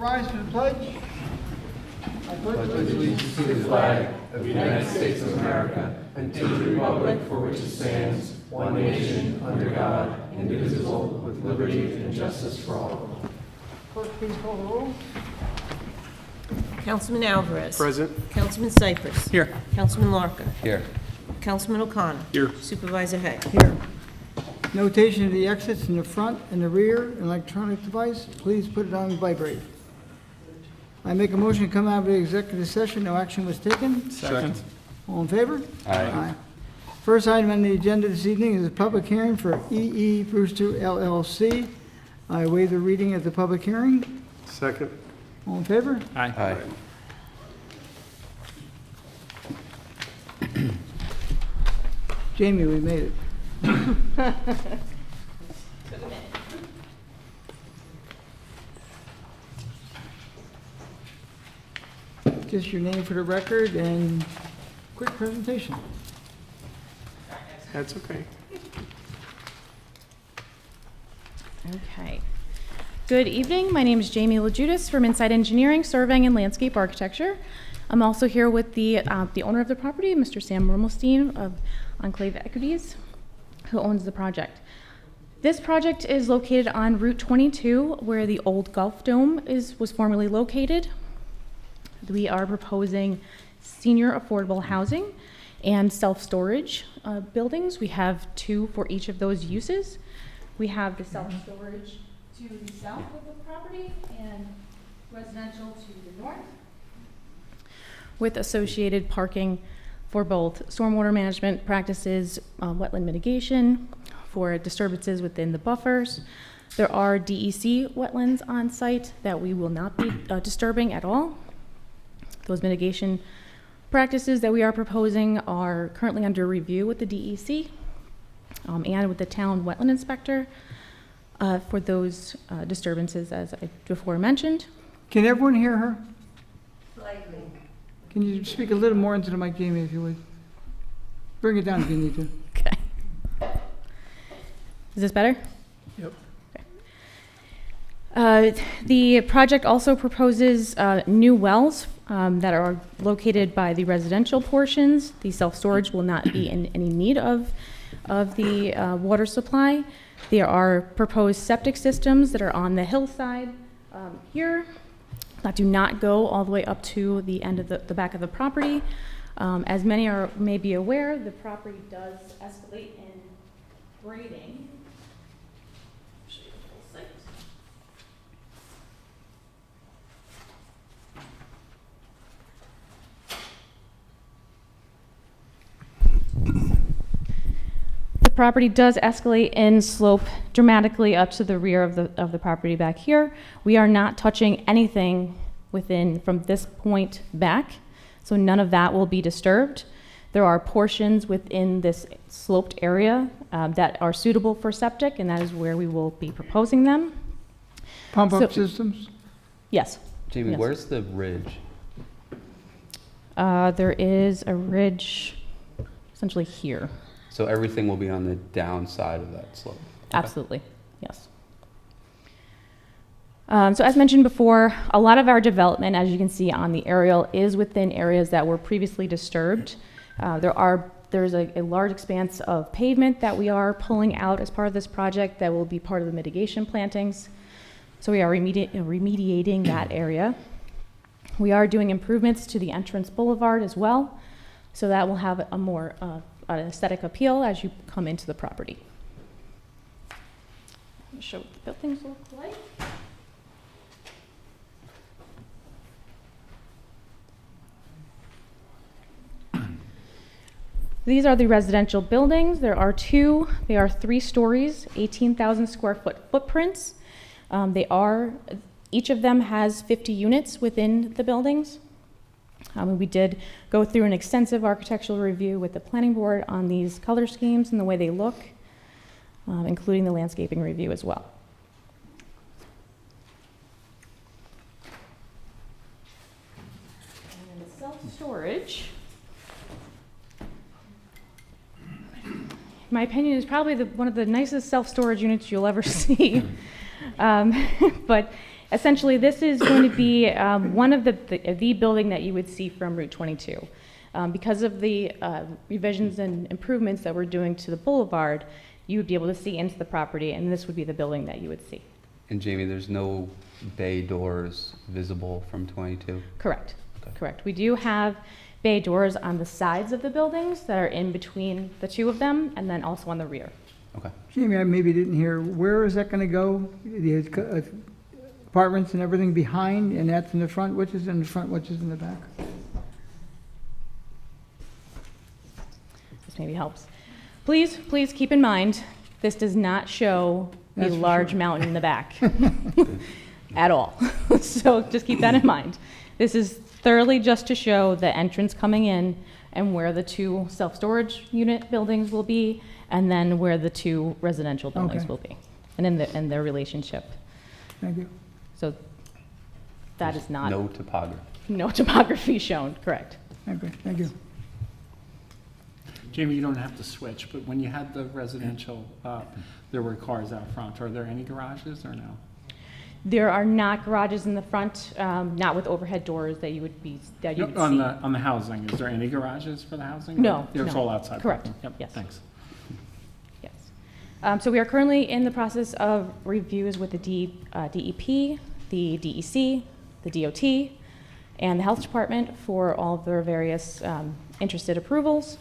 rise for the pledge. I pledge Allegiance to the flag of the United States of America and to the republic for which it stands, one nation, under God, indivisible, with liberty and justice for all. Clerk, please call the roll. Councilman Alvarez. Present. Councilman Cypress. Here. Councilman Larkin. Here. Councilman O'Connor. Here. Supervisor Hay. Here. Notation of the exits in the front and the rear, an electronic device. Please put it on vibrate. I make a motion to come out of the executive session. No action was taken. Second. All in favor? Aye. First item on the agenda this evening is a public hearing for E.E. Brewster LLC. I waive the reading of the public hearing. Second. All in favor? Aye. Jamie, we made it. Just your name for the record and quick presentation. That's okay. Okay. Good evening. My name is Jamie LaJudas from Inside Engineering, Surveying and Landscape Architecture. I'm also here with the owner of the property, Mr. Sam Rumelstein of Enclave Equities, who owns the project. This project is located on Route 22, where the old Gulf Dome was formerly located. We are proposing senior affordable housing and self-storage buildings. We have two for each of those uses. We have the self-storage to the south of the property and residential to the north, with associated parking for both stormwater management practices, wetland mitigation, for disturbances within the buffers. There are DEC wetlands on site that we will not be disturbing at all. Those mitigation practices that we are proposing are currently under review with the DEC and with the town wetland inspector for those disturbances, as I before mentioned. Can everyone hear her? Slightly. Can you speak a little more into the mic, Jamie, if you would? Bring it down if you need to. Okay. Is this better? Yep. The project also proposes new wells that are located by the residential portions. The self-storage will not be in any need of the water supply. There are proposed septic systems that are on the hillside here that do not go all the way up to the end of the back of the property. As many may be aware, the property does escalate in grading. I'll show you the full site. The property does escalate in slope dramatically up to the rear of the property back here. We are not touching anything from this point back, so none of that will be disturbed. There are portions within this sloped area that are suitable for septic, and that is where we will be proposing them. Pump-up systems? Yes. Jamie, Yes. where's the ridge? There is a ridge essentially here. So everything will be on the downside of that slope? Absolutely, yes. So as mentioned before, a lot of our development, as you can see on the aerial, is within areas that were previously disturbed. There's a large expanse of pavement that we are pulling out as part of this project that will be part of the mitigation plantings. So we are remediating that area. We are doing improvements to the entrance boulevard as well, so that will have a more an aesthetic appeal as you come into the property. Let me show what the buildings look like. These are the residential buildings. There are two. They are 3 stories, 18,000 square foot footprints. Each of them has 50 units within the buildings. We did go through an extensive architectural review with the planning board on these color schemes and the way they look, including the landscaping review as well. And the self-storage, in my opinion, is probably one of the nicest self-storage units you'll ever see. But essentially, this is going to be one of the building that you would see from Route 22. Because of the revisions and improvements that we're doing to the boulevard, you would be able to see into the property, and this would be the building that you would see. And Jamie, there's no bay doors visible from 22? Correct. Okay. Correct. We do have bay doors on the sides of the buildings that are in between the two of them, and then also on the rear. Okay. Jamie, I maybe didn't hear, where is that going to go? The apartments and everything behind, and that's in the front? Which is in the front, which is in the back? This maybe helps. Please keep in mind, this does not show a That's for large sure. mountain in the back at all. So just keep that in mind. This is thoroughly just to show the entrance coming in and where the two self-storage unit buildings will be, and then where the two residential buildings Okay. will be, and in their relationship. Thank you. So that is not, No topography. no topography shown, correct. Okay, thank you. Jamie, you don't have to switch, but when you had the residential, there were cars out front. Are there any garages or no? There are not garages in the front, not with overhead doors that you would see. On the housing, is there any garages for the housing? No, It's no. all outside Correct. parking? Yep, Yes. thanks. Yes. So we are currently in the process of reviews with the DEP, the DEC, the DOT, and the Health Department for all of their various interested approvals,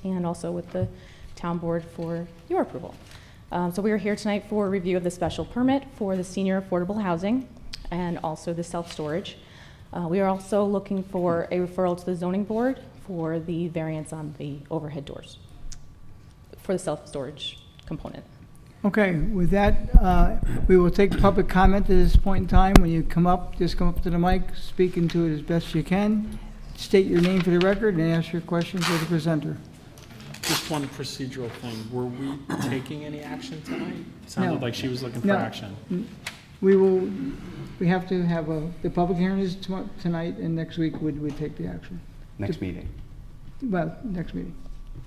and also with the town board for your approval. So we are here tonight for a review of the special permit for the senior affordable housing and also the self-storage. We are also looking for a referral to the zoning board for the variance on the overhead doors for the self-storage component. Okay, with that, we will take public comment at this point in time. When you come up, just come up to the mic, speak into it as best you can. State your name for the record and ask your questions of the presenter. Just one procedural thing. Were we taking any action tonight? It No. sounded like she was looking for No. action. We have to have the public hearing is tonight, and next week we take the action. Next meeting. Well, next meeting.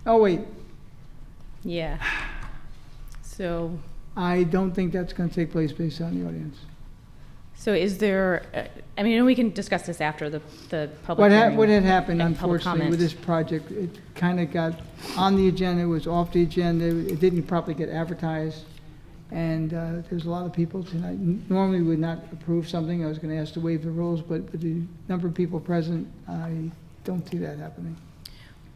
Oh, wait, Yeah. So, I don't think that's going to take place based on the audience. so is there, I mean, we can discuss this after the public hearing. What had happened, and public unfortunately, with comment. this project, it kind of got on the agenda, it was off the agenda, it didn't properly get advertised, and there's a lot of people tonight, normally would not approve something, I was going to ask to waive the rules, but with the number of people present, I don't see that happening.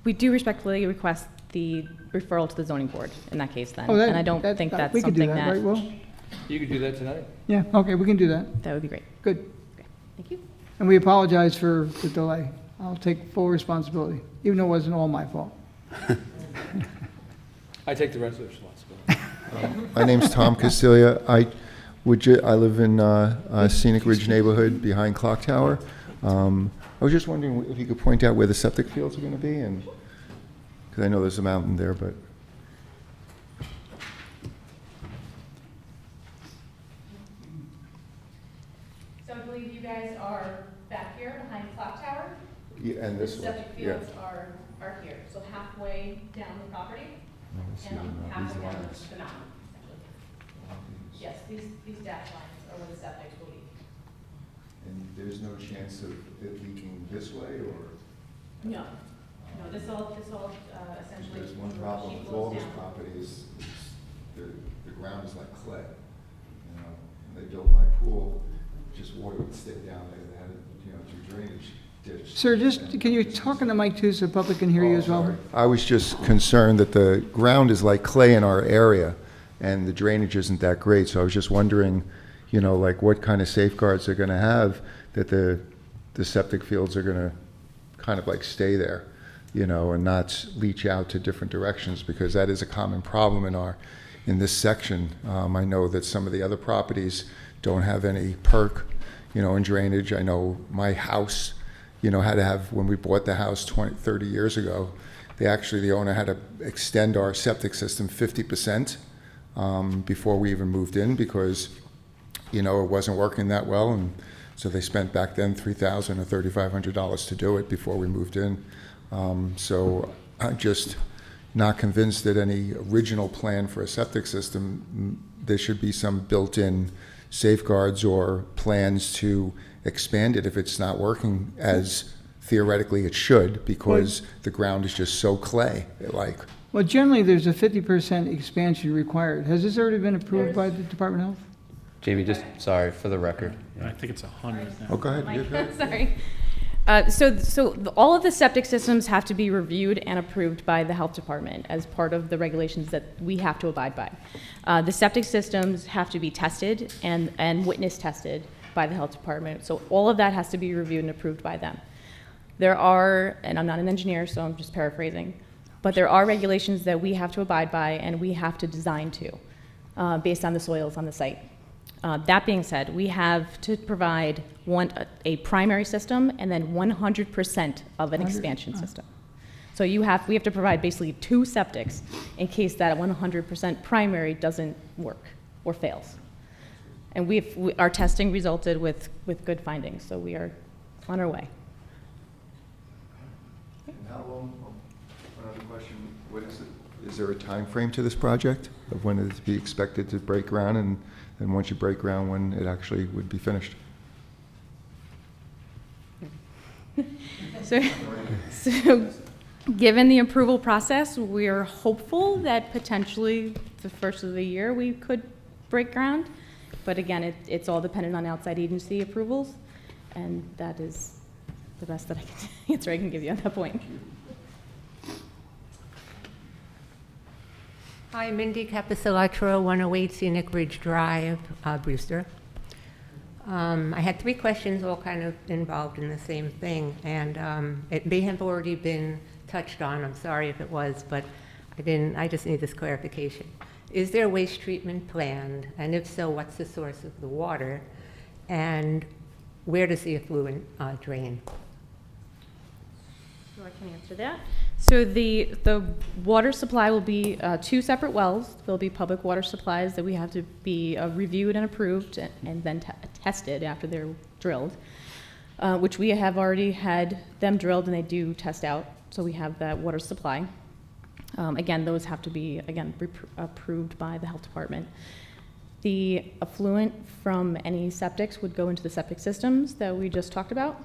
We do respectfully request the referral to the zoning board in that case then. Oh, that- And I don't think that's we could do something that, right, that, Will? You could do that tonight. Yeah, okay, we can do that, that would be great. good. Thank you. And we apologize for the delay. I'll take full responsibility, even though it wasn't all my fault. I take the rest of the responsibility. My name's Tom Casilia. I live in Scenic Ridge neighborhood behind Clock Tower. I was just wondering if you could point out where the septic fields are going to be, and because I know there's a mountain there, but So I believe you guys are back here behind Clock Tower. yeah, and this one, yeah. are here, so halfway down the property No, I see and them now. halfway These down lines. the mountain, essentially. Yes, these dash lines are where the septic will be. And there's no chance of it leaking this way, or? No, this all essentially. There's one problem with all this property is the ground is like clay. You know, when they built my pool, just water would stay down there. They had, do drainage ditch. Sir, just, can you talk in the mic too, so the public can hear you as well? I was just concerned that the ground is like clay in our area, and the drainage isn't that great, so I was just wondering, like what kind of safeguards they're gonna have that the septic fields are gonna kind of like stay there, and not leach out to different directions, because that is a common problem in this section. I know that some of the other properties don't have any perk, in drainage. I know my house, had to have, when we bought the house 30 years ago, the owner had to extend our septic system 50% before we even moved in, because, it wasn't working that well. And so they spent back then $3,000 or $3,500 to do it before we moved in. So I'm just not convinced that any original plan for a septic system, there should be some built-in safeguards or plans to expand it if it's not working as theoretically it should, because the ground is just so clay, like. Well, generally, there's a 50% expansion required. Has this already been approved by the Department of Health? Jamie, just, sorry, for the record. I think it's 100 now. Oh, go ahead. You're good. Sorry. All of the septic systems have to be reviewed and approved by the health department as part of the regulations that we have to abide by. The septic systems have to be tested and witness tested by the health department. So all of that has to be reviewed and approved by them. There are, and I'm not an engineer, so I'm just paraphrasing, but there are regulations that we have to abide by and we have to design to based on the soils on the site. That being said, we have to provide a primary system and then 100% of an expansion system. So we have to provide basically 2 septics in case that 100% primary doesn't work or fails. And our testing resulted with good findings, so we are on our way. And how long, one other question, what is it? Is there a time frame to this project of when it is to be expected to break ground, and once you break ground, when it actually would be finished? So given the approval process, we're hopeful that potentially the first of the year we could break ground. But again, it's all dependent on outside agency approvals, and that is the best that answer I can give you on that point. Hi, Mindy Capicilatro, 108 Scenic Ridge Drive, Brewster. I had 3 questions, all kind of involved in the same thing, and it may have already been touched on. I'm sorry if it was, but I just need this clarification. Is there waste treatment planned, and if so, what's the source of the water, and where does the effluent drain? So I can answer that. So the water supply will be 2 separate wells. There'll be public water supplies that we have to be reviewed and approved and then tested after they're drilled, which we have already had them drilled and they do test out. So we have that water supply. Again, those have to be, approved by the health department. The effluent from any septics would go into the septic systems that we just talked about.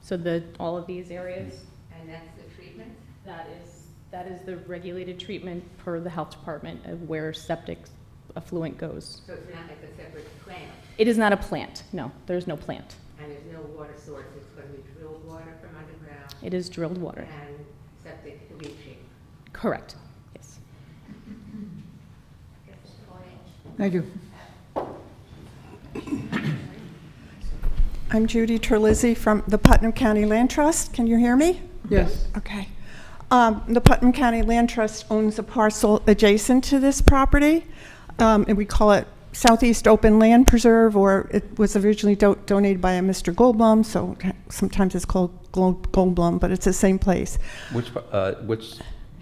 So all of these areas. And that's the treatment? That is the regulated treatment per the health department of where septic effluent goes. So it's not like a separate plant, It is not a plant. No, there's no plant. and there's no water source. It's going to be drilled water from underground It is drilled water. and septic leaching. Correct. Yes. Thank you. I'm Judy Terlizzi from the Putnam County Land Trust. Can you hear me? Yes. Okay. The Putnam County Land Trust owns a parcel adjacent to this property, and we call it Southeast Open Land Preserve, or it was originally donated by a Mr. Goldblum, so sometimes it's called Goldblum, but it's the same place.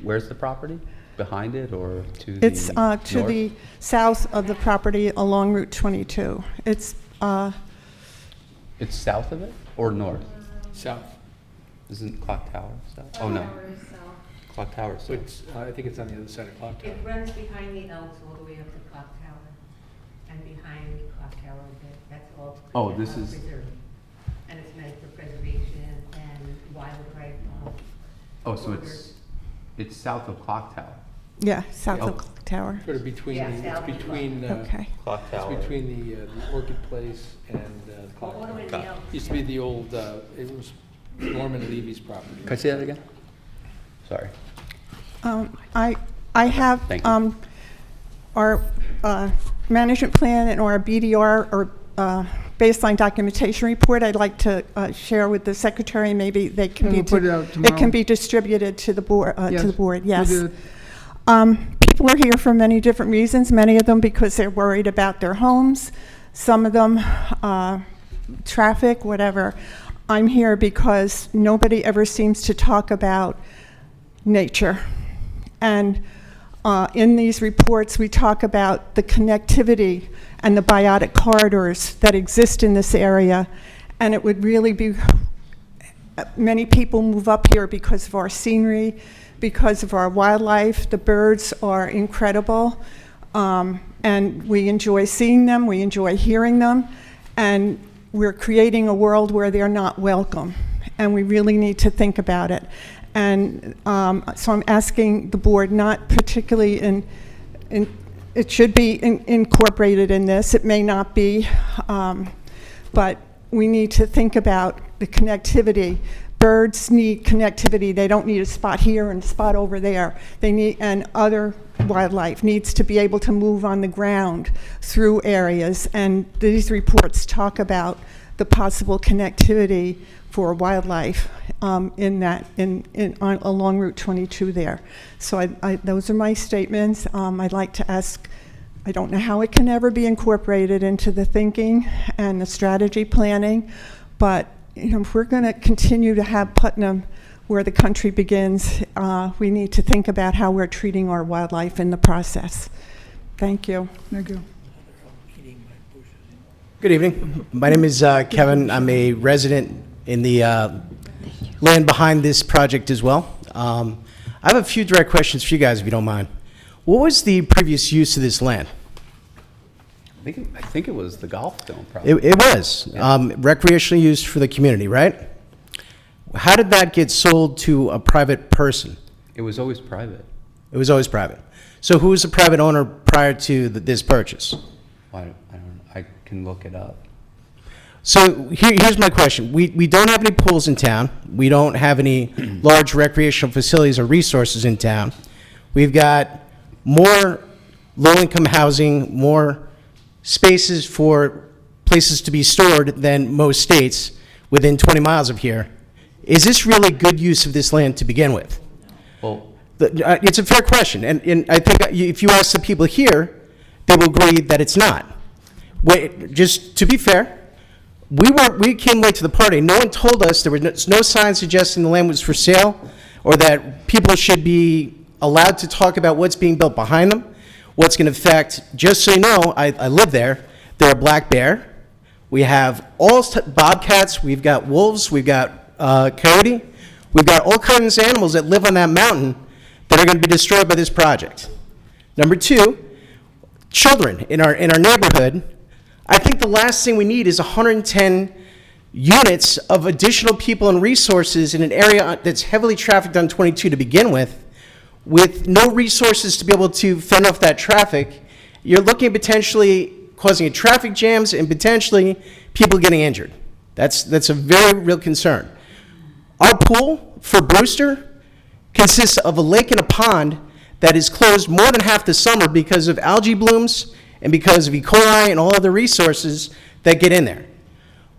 Where's the property? Behind it or to the It's to north? the south of the property along Route 22. It's It's south of it or north? South, Isn't Clock Tower south? Oh, no. Clock Tower is south. which I think it's on the other side of Clock Tower. It runs behind the Elks all the way up to Clock Tower, and behind Clock Tower a bit. That's all. Oh, this is- preserved. And it's meant for preservation and wildlife. Oh, so it's south of Clock Tower. south Oh. of Clock Tower. Sort of between, Yeah, it's south of between, Okay. Clock it's between the Orchid Place and Clock All the way Tower. to Got the it. Elks. Used to be the old, it was Norman Levy's property. Can I see that again? Sorry. I have Thank you. our management plan and our BDR, or baseline documentation report. I'd like to share with the secretary. Maybe they can And be we'll put it out tomorrow. it can be distributed to the board. To the board, we'll yes. do it. People are here for many different reasons. Many of them because they're worried about their homes. Some of them traffic, whatever. I'm here because nobody ever seems to talk about nature. And in these reports, we talk about the connectivity and the biotic corridors that exist in this area. And it would really be, many people move up here because of our scenery, because of our wildlife. The birds are incredible. And we enjoy seeing them, we enjoy hearing them, and we're creating a world where they're not welcome. And we really need to think about it. And so I'm asking the board, not particularly it should be incorporated in this, it may not be, but we need to think about the connectivity. Birds need connectivity. They don't need a spot here and a spot over there. They need, and other wildlife needs to be able to move on the ground through areas. And these reports talk about the possible connectivity for wildlife along Route 22 there. So those are my statements. I'd like to ask, I don't know how it can ever be incorporated into the thinking and the strategy planning, but if we're going to continue to have Putnam where the country begins, we need to think about how we're treating our wildlife in the process. Thank you. Thank you. Good evening. My name is Kevin. I'm a resident in the land behind this project as well. I have a few direct questions for you guys, if you don't mind. What was the previous use of this land? I think it was the golf dome, probably. It was recreational use for the community, right? How did that get sold to a private person? It was always private. It was always private. So who was the private owner prior to this purchase? I can look it up. So here's my question. We don't have any pools in town. We don't have any large recreational facilities or resources in town. We've got more low-income housing, more spaces for places to be stored than most states within 20 miles of here. Is this really good use of this land to begin with? Well, It's a fair question, and I think if you ask the people here, they will agree that it's not. Just to be fair, we came late to the party. No one told us, there was no sign suggesting the land was for sale or that people should be allowed to talk about what's being built behind them, what's going to affect. Just so you know, I live there. There are black bear. We have bobcats. We've got wolves. We've got coyote. We've got all kinds of animals that live on that mountain that are going to be destroyed by this project. Number two, children in our neighborhood. I think the last thing we need is 110 units of additional people and resources in an area that's heavily trafficked on 22 to begin with no resources to be able to fend off that traffic. You're looking at potentially causing traffic jams and potentially people getting injured. That's a very real concern. Our pool for Brewster consists of a lake and a pond that is closed more than half the summer because of algae blooms and because of E. coli and all other resources that get in there.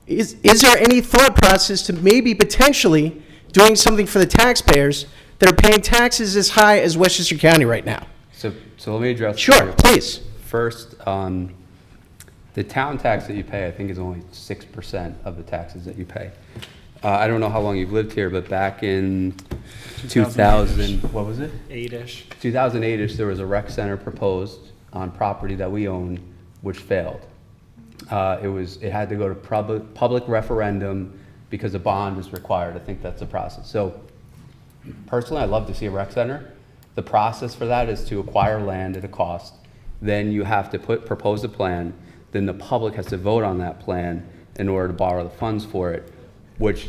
Is there any thought process to maybe potentially doing something for the taxpayers that are paying taxes as high as Westchester County right now? So let me address. Sure, please. First, the town tax that you pay, I think, is only 6% of the taxes that you pay. I don't know how long you've lived here, but back in 2000, what was it? 8-ish. 2008-ish, there was a rec center proposed on property that we own, which failed. It had to go to public referendum because a bond is required. I think that's the process. So personally, I'd love to see a rec center. The process for that is to acquire land at a cost. Then you have to propose a plan. Then the public has to vote on that plan in order to borrow the funds for it, which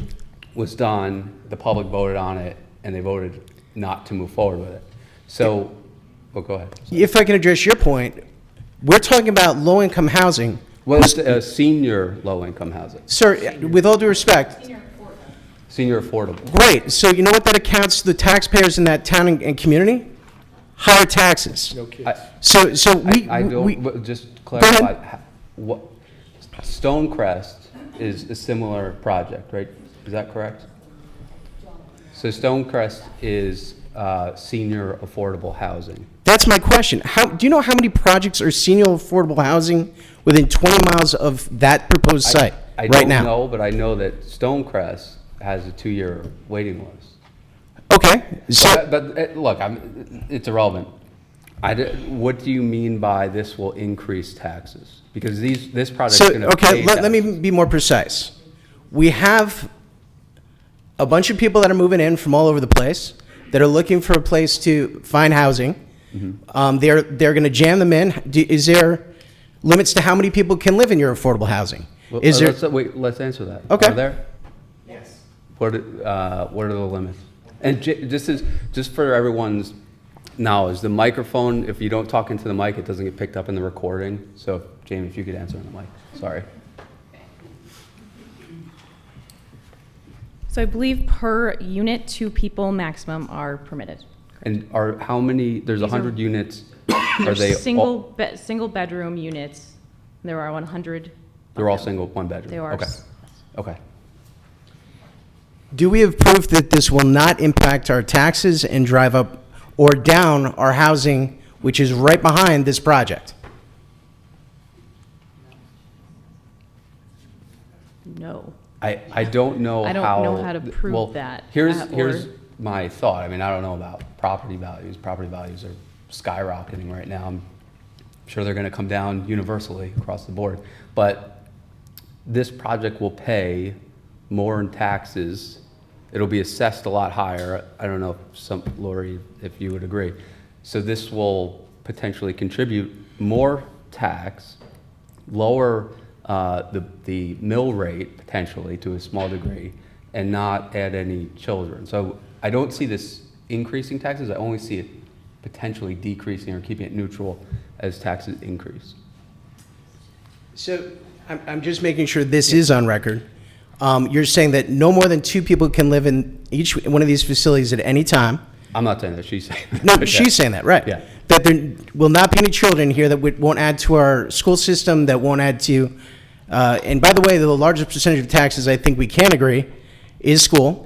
was done. The public voted on it, and they voted not to move forward with it. So, go ahead. If I can address your point, we're talking about low-income housing. Well, it's senior low-income housing. Sir, with all due respect. Senior affordable. Great. So you know what that accounts to the taxpayers in that town and community? Higher taxes. No kids. I don't, but just clarify, what, Stonecrest is a similar project, right? Is that correct? So Stonecrest is senior affordable housing. That's my question. Do you know how many projects are senior affordable housing within 20 miles of that proposed site I right now? don't know, but I know that Stonecrest has a 2-year waiting list. Okay. So, But look, it's irrelevant. What do you mean by this will increase taxes? Because this project's going to pay let me taxes. be more precise. We have a bunch of people that are moving in from all over the place that are looking for a place to find housing. They're going to jam them in. Is there limits to how many people can live in your affordable housing? Well, Is there? let's answer that. Okay. Are there? Yes. What are the limits? And just for everyone's knowledge, the microphone, if you don't talk into the mic, it doesn't get picked up in the recording. So, Jamie, if you could answer on the mic. Sorry. So I believe per unit, 2 people maximum are permitted. And how many, there's These are- 100 units, are they all, Single bedroom units, there are 100. they're all single, one bedroom? They are. Okay, okay. Do we have proof that this will not impact our taxes and drive up or down our housing, which is right behind this project? No. I don't know how. I don't know how to prove well, that, Here's or- my thought. I mean, I don't know about property values. Property values are skyrocketing right now. I'm sure they're going to come down universally across the board. But this project will pay more in taxes. It'll be assessed a lot higher. I don't know if Lori, if you would agree. So this will potentially contribute more tax, lower the mill rate potentially to a small degree, and not add any children. So I don't see this increasing taxes. I only see it potentially decreasing or keeping it neutral as taxes increase. So I'm just making sure this is on record. You're saying that no more than 2 people can live in each one of these facilities at any time. I'm not saying that, she's saying that. No, Okay. she's saying that, right? Yeah. That there will not be any children here that won't add to our school system, that won't add to, and by the way, the largest percentage of taxes, I think we can agree, is school.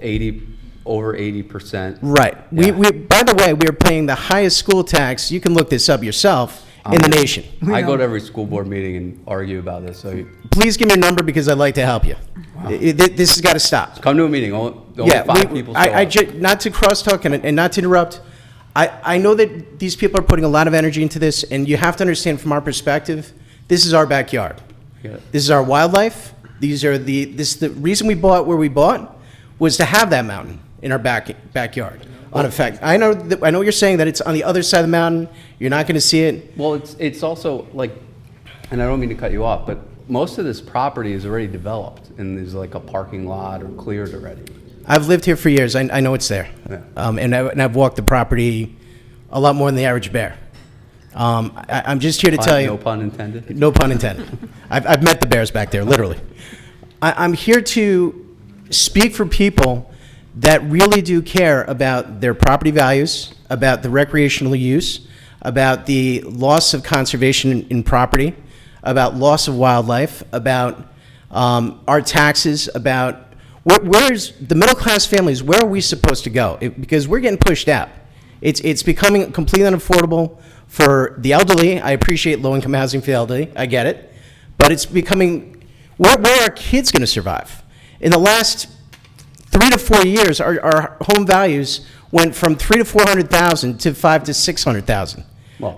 Over 80%. Right. Yeah. We by the way, we are paying the highest school tax, you can look this up yourself, in the nation. I go to every school board meeting and argue about this, so Please give me your number because I'd like to help you. This has got to stop. come to a meeting, only Yeah, 5 people show up. not to cross-talk and not to interrupt. I know that these people are putting a lot of energy into this, and you have to understand from our perspective, this is our backyard. Yeah. This is our wildlife. The reason we bought where we bought was to have that mountain in our backyard. On effect, I know you're saying that it's on the other side of the mountain. You're not going to see it. Well, it's also like, and I don't mean to cut you off, but most of this property is already developed and there's like a parking lot or cleared already. I've lived here for years. I know it's there, Yeah. and I've walked the property a lot more than the average bear. I'm just here to tell you. No pun intended. No pun intended. I've met the bears back there, literally. I'm here to speak for people that really do care about their property values, about the recreational use, about the loss of conservation in property, about loss of wildlife, about our taxes, about where's the middle-class families, where are we supposed to go? Because we're getting pushed out. It's becoming completely unaffordable for the elderly. I appreciate low-income housing for the elderly. I get it. But it's becoming, where are our kids going to survive? In the last 3 to 4 years, our home values went from 300,000 to 400,000 to 500,000 to 600,000. Well,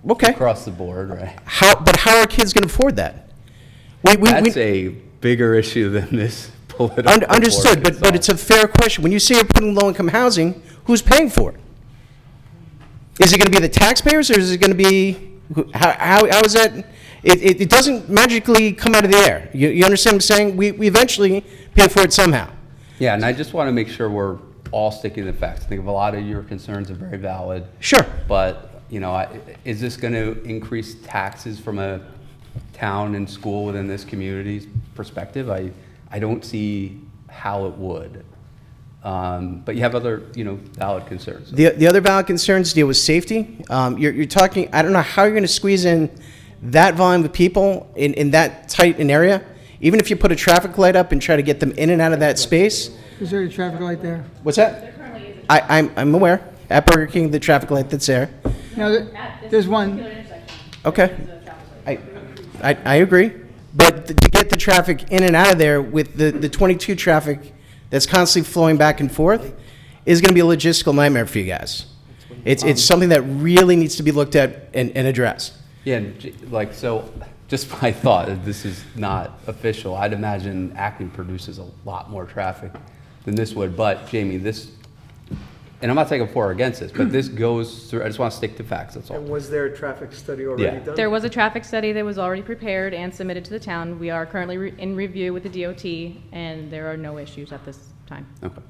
Okay. across the board, right? But how are kids going to afford that? That's a bigger issue than this political. Understood, board but it's a fair question. When you say you're putting low-income housing, who's paying for it? Is it going to be the taxpayers, or is it going to be, how is that? It doesn't magically come out of the air. You understand what I'm saying? We eventually pay for it somehow. Yeah, and I just want to make sure we're all sticking to the facts. I think a lot of your concerns are very valid. Sure. But, is this going to increase taxes from a town and school within this community's perspective? I don't see how it would. But you have other, valid concerns. The other valid concerns deal with safety. You're talking, I don't know how you're going to squeeze in that volume of people in that tight an area. Even if you put a traffic light up and try to get them in and out of that space. Is there a traffic light there? What's that? I'm aware. At Burger King, the traffic light that's there. No, there's one. Okay. I agree. But to get the traffic in and out of there with the 22 traffic that's constantly flowing back and forth is going to be a logistical nightmare for you guys. It's something that really needs to be looked at and addressed. Yeah, and so just my thought, this is not official. I'd imagine Acton produces a lot more traffic than this would. But Jamie, and I'm not saying for or against this, but this goes through, I just want to stick to facts, that's all. And was there a traffic study already Yeah. done? There was a traffic study that was already prepared and submitted to the town. We are currently in review with the DOT, and there are no issues at this time. Okay.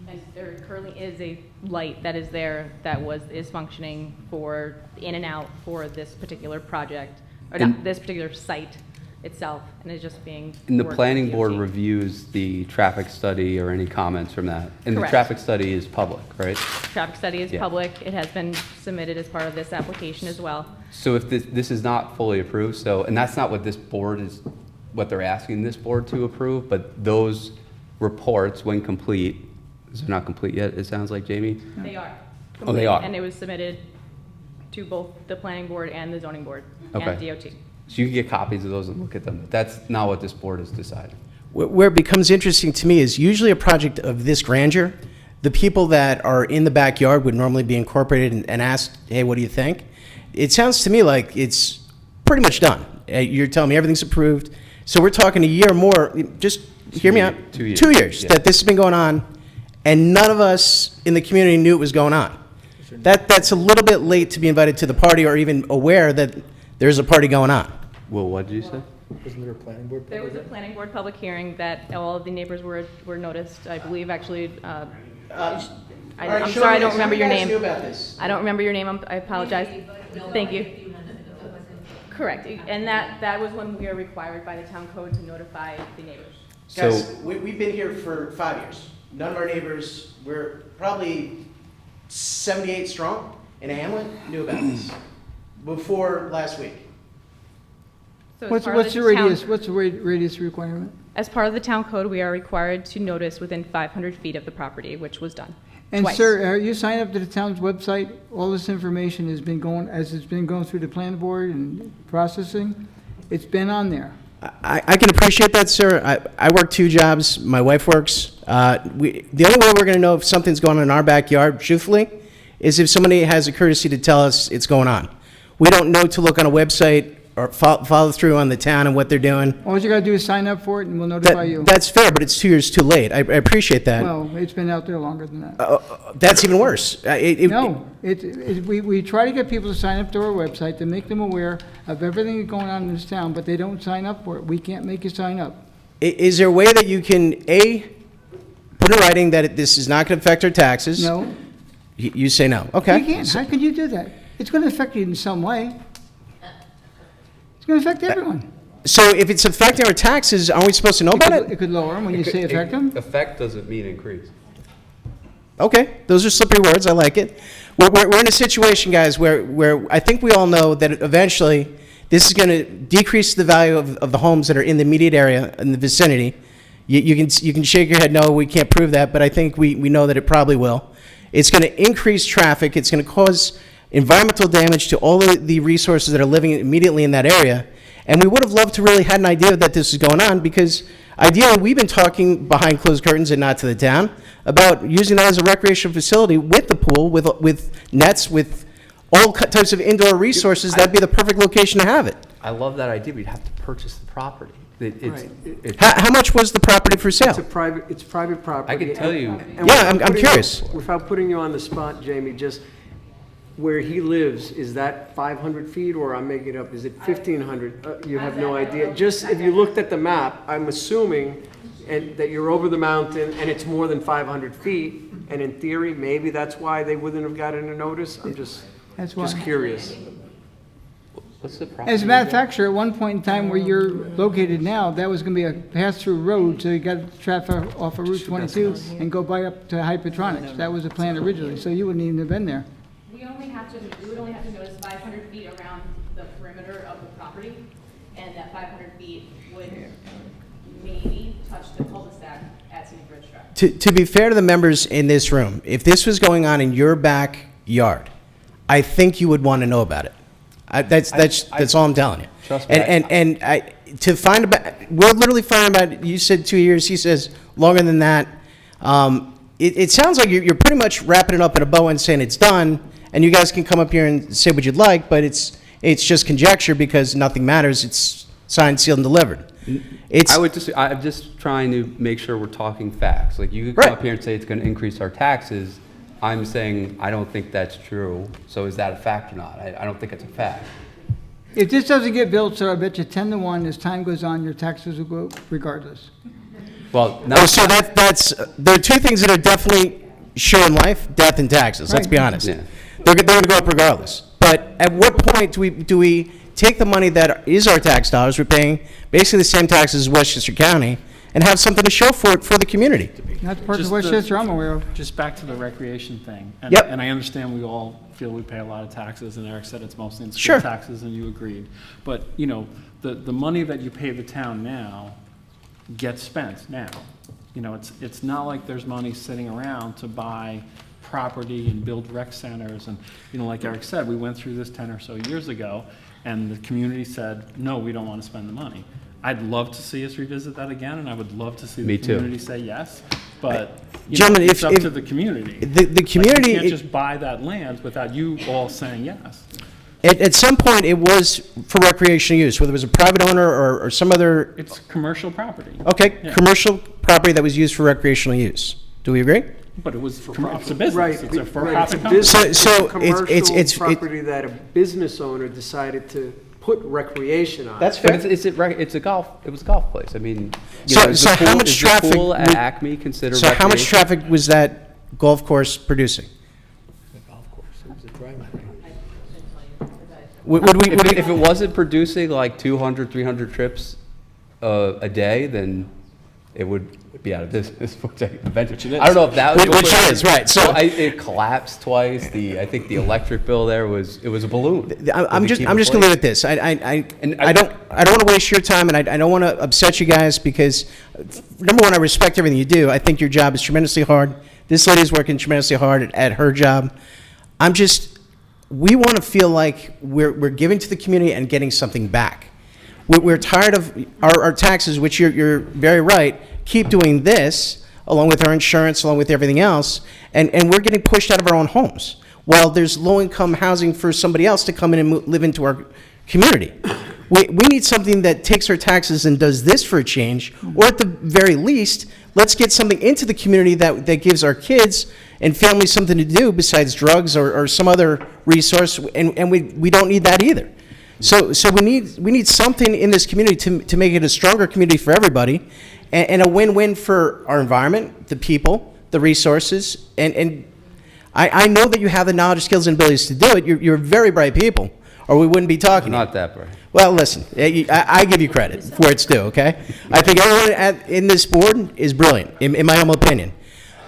And there currently is a light that is there that is functioning for in and out for this particular project, or not And- this particular site itself, and is just being. And the worked with planning board DOT. reviews the traffic study or any comments from that? And the Correct. traffic study is public, right? Traffic study is Yeah. public. It has been submitted as part of this application as well. So if this is not fully approved, so, and that's not what this board is, what they're asking this board to approve, but those reports, when complete, is they're not complete yet, it sounds like, Jamie? They are. Oh, they complete, are. And it was submitted to both the planning board and the zoning board and Okay. DOT. So you can get copies of those and look at them. That's not what this board has decided. Where it becomes interesting to me is usually a project of this grandeur, the people that are in the backyard would normally be incorporated and asked, hey, what do you think? It sounds to me like it's pretty much done. You're telling me everything's approved. So we're talking a year more, just hear me out. 2 years. 2 years Yeah. that this has been going on, and none of us in the community knew it was going on. That's a little bit late to be invited to the party or even aware that there's a party going on. Well, what did you say? Wasn't there a planning board? There was a planning board public hearing that all of the neighbors were noticed, I believe, actually. I'm sorry, I don't remember your name. I don't remember your name, I apologize. Thank you. Correct, and that was when we are required by the town code to notify the neighbors. So, Guys, we've been here for 5 years. None of our neighbors, we're probably 78 strong in a hamlet, knew about this before last week. So as What's part of the town- radius, what's the radius requirement? As part of the town code, we are required to notice within 500 feet of the property, which was done. And Twice. sir, you signed up to the town's website, all this information has been going, as it's been going through the plan board and processing, it's been on there. I can appreciate that, sir. I work 2 jobs. My wife works. The only way we're going to know if something's going on in our backyard, truthfully, is if somebody has the courtesy to tell us it's going on. We don't know to look on a website or follow through on the town and what they're doing. All you gotta do is sign up for it and we'll notify you. That's fair, but it's 2 years too late. I appreciate that. Well, it's been out there longer than that. That's even worse. No, we try to get people to sign up to our website to make them aware of everything that's going on in this town, but they don't sign up for it. We can't make you sign up. Is there a way that you can, A, put in writing that this is not going to affect our taxes? No, You say no. you Okay. can't. How could you do that? It's gonna affect you in some way. It's gonna affect everyone. So if it's affecting our taxes, aren't we supposed to know about it? It could lower them when you say affect them. Effect doesn't mean increase. Okay, those are slippery words. I like it. We're in a situation, guys, where I think we all know that eventually this is going to decrease the value of the homes that are in the immediate area, in the vicinity. You can shake your head, no, we can't prove that, but I think we know that it probably will. It's going to increase traffic. It's going to cause environmental damage to all of the resources that are living immediately in that area. And we would have loved to really had an idea that this is going on because ideally we've been talking behind closed curtains and not to the town about using that as a recreational facility with the pool, with nets, with all types of indoor resources. That'd be the perfect location to have it. I love that idea, but you'd have to purchase the property. Right. How much was the property for sale? It's private property. I can tell you. And Yeah, without I'm putting curious. Without putting you on the spot, Jamie, just where he lives, is that 500 feet, or I'm making it up, is it 1,500? You have no idea. Just, if you looked at the map, I'm assuming that you're over the mountain and it's more than 500 feet, and in theory, maybe that's why they wouldn't have gotten a notice? I'm just That's why. curious. What's the property? As a matter of fact, sir, at one point in time where you're located now, that was gonna be a pass-through road, so you got traffic off of Route 22 and go by up to Hypertronics. That was the plan originally, so you wouldn't even have been there. We would only have to notice 500 feet around the perimeter of the property, and that 500 feet would maybe touch the cul-de-sac at Scenic Ridge Drive. To be fair to the members in this room, if this was going on in your backyard, I think you would want to know about it. That's all I'm telling you. Trust me, To find about, we're literally finding about, you said 2 years, he says longer than that. It sounds like you're pretty much wrapping it up in a bow and saying it's done, and you guys can come up here and say what you'd like, but it's just conjecture because nothing matters. It's signed, sealed, and delivered. It's, I'm just trying to make sure we're talking facts. Like, you could Right. come up here and say it's gonna increase our taxes. I'm saying I don't think that's true. So is that a fact or not? I don't think it's a fact. If this doesn't get built, sir, I bet you 10 to 1, as time goes on, your taxes will go regardless. Well, oh, so that's, there are two things that are definitely sure in life, death and taxes, let's Right. be honest. Yeah. They're gonna go up regardless. But at what point do we take the money that is our tax dollars, we're paying basically the same taxes as Westchester County, and have something to show for it for the community? That's part of Just Westchester I'm aware of. Just back to the recreation thing. And- Yep. And I understand we all feel we pay a lot of taxes, and Eric said it's mostly in Sure. school taxes, and you agreed. But, you know, the money that you pay the town now gets spent now. You know, it's not like there's money sitting around to buy property and build rec centers. And, you know, like Eric said, we went through this 10 or so years ago, and the community said, no, we don't want to spend the money. I'd love to see us revisit that again, and I would love to see Me the too. community say yes, but, you know, Gentlemen, it's if- up if- to the community. The Like, community. you can't just buy that land without you all saying yes. At some point, it was for recreational use, whether it was a private owner or some other, It's commercial property. okay, Yeah. commercial property that was used for recreational use. Do we agree? But it's a business. Right. It's a right, it's for-profit a company. business. So It's a it's- commercial property that a business owner decided to put recreation on. That's But fair. it's a golf, it was a golf place. I mean, you So- know, is so the how pool- much is the traffic pool at would- Acme considered So how much recreation? traffic was that golf course producing? Would we, If it wasn't producing like 200, 300 trips a day, then it would be out of business. Eventually. I don't know if that was. Which it is, right, so- It collapsed twice. I think the electric bill there was a balloon. I'm Did just they keep gonna it leave it afloat? at this. And I don't want to waste your time, and I don't want to upset you guys because, number one, I respect everything you do. I think your job is tremendously hard. This lady's working tremendously hard at her job. We want to feel like we're giving to the community and getting something back. We're tired of our taxes, which you're very right, keep doing this, along with our insurance, along with everything else, and we're getting pushed out of our own homes, while there's low-income housing for somebody else to come in and live into our community. We need something that takes our taxes and does this for a change, or at the very least, let's get something into the community that gives our kids and families something to do besides drugs or some other resource, and we don't need that either. So we need something in this community to make it a stronger community for everybody, and a win-win for our environment, the people, the resources, and I know that you have the knowledge, skills, and abilities to do it. You're very bright people, or we wouldn't be talking. Not that bright. Well, listen, I give you credit where it's due, okay? I think everyone in this board is brilliant, in my humble opinion.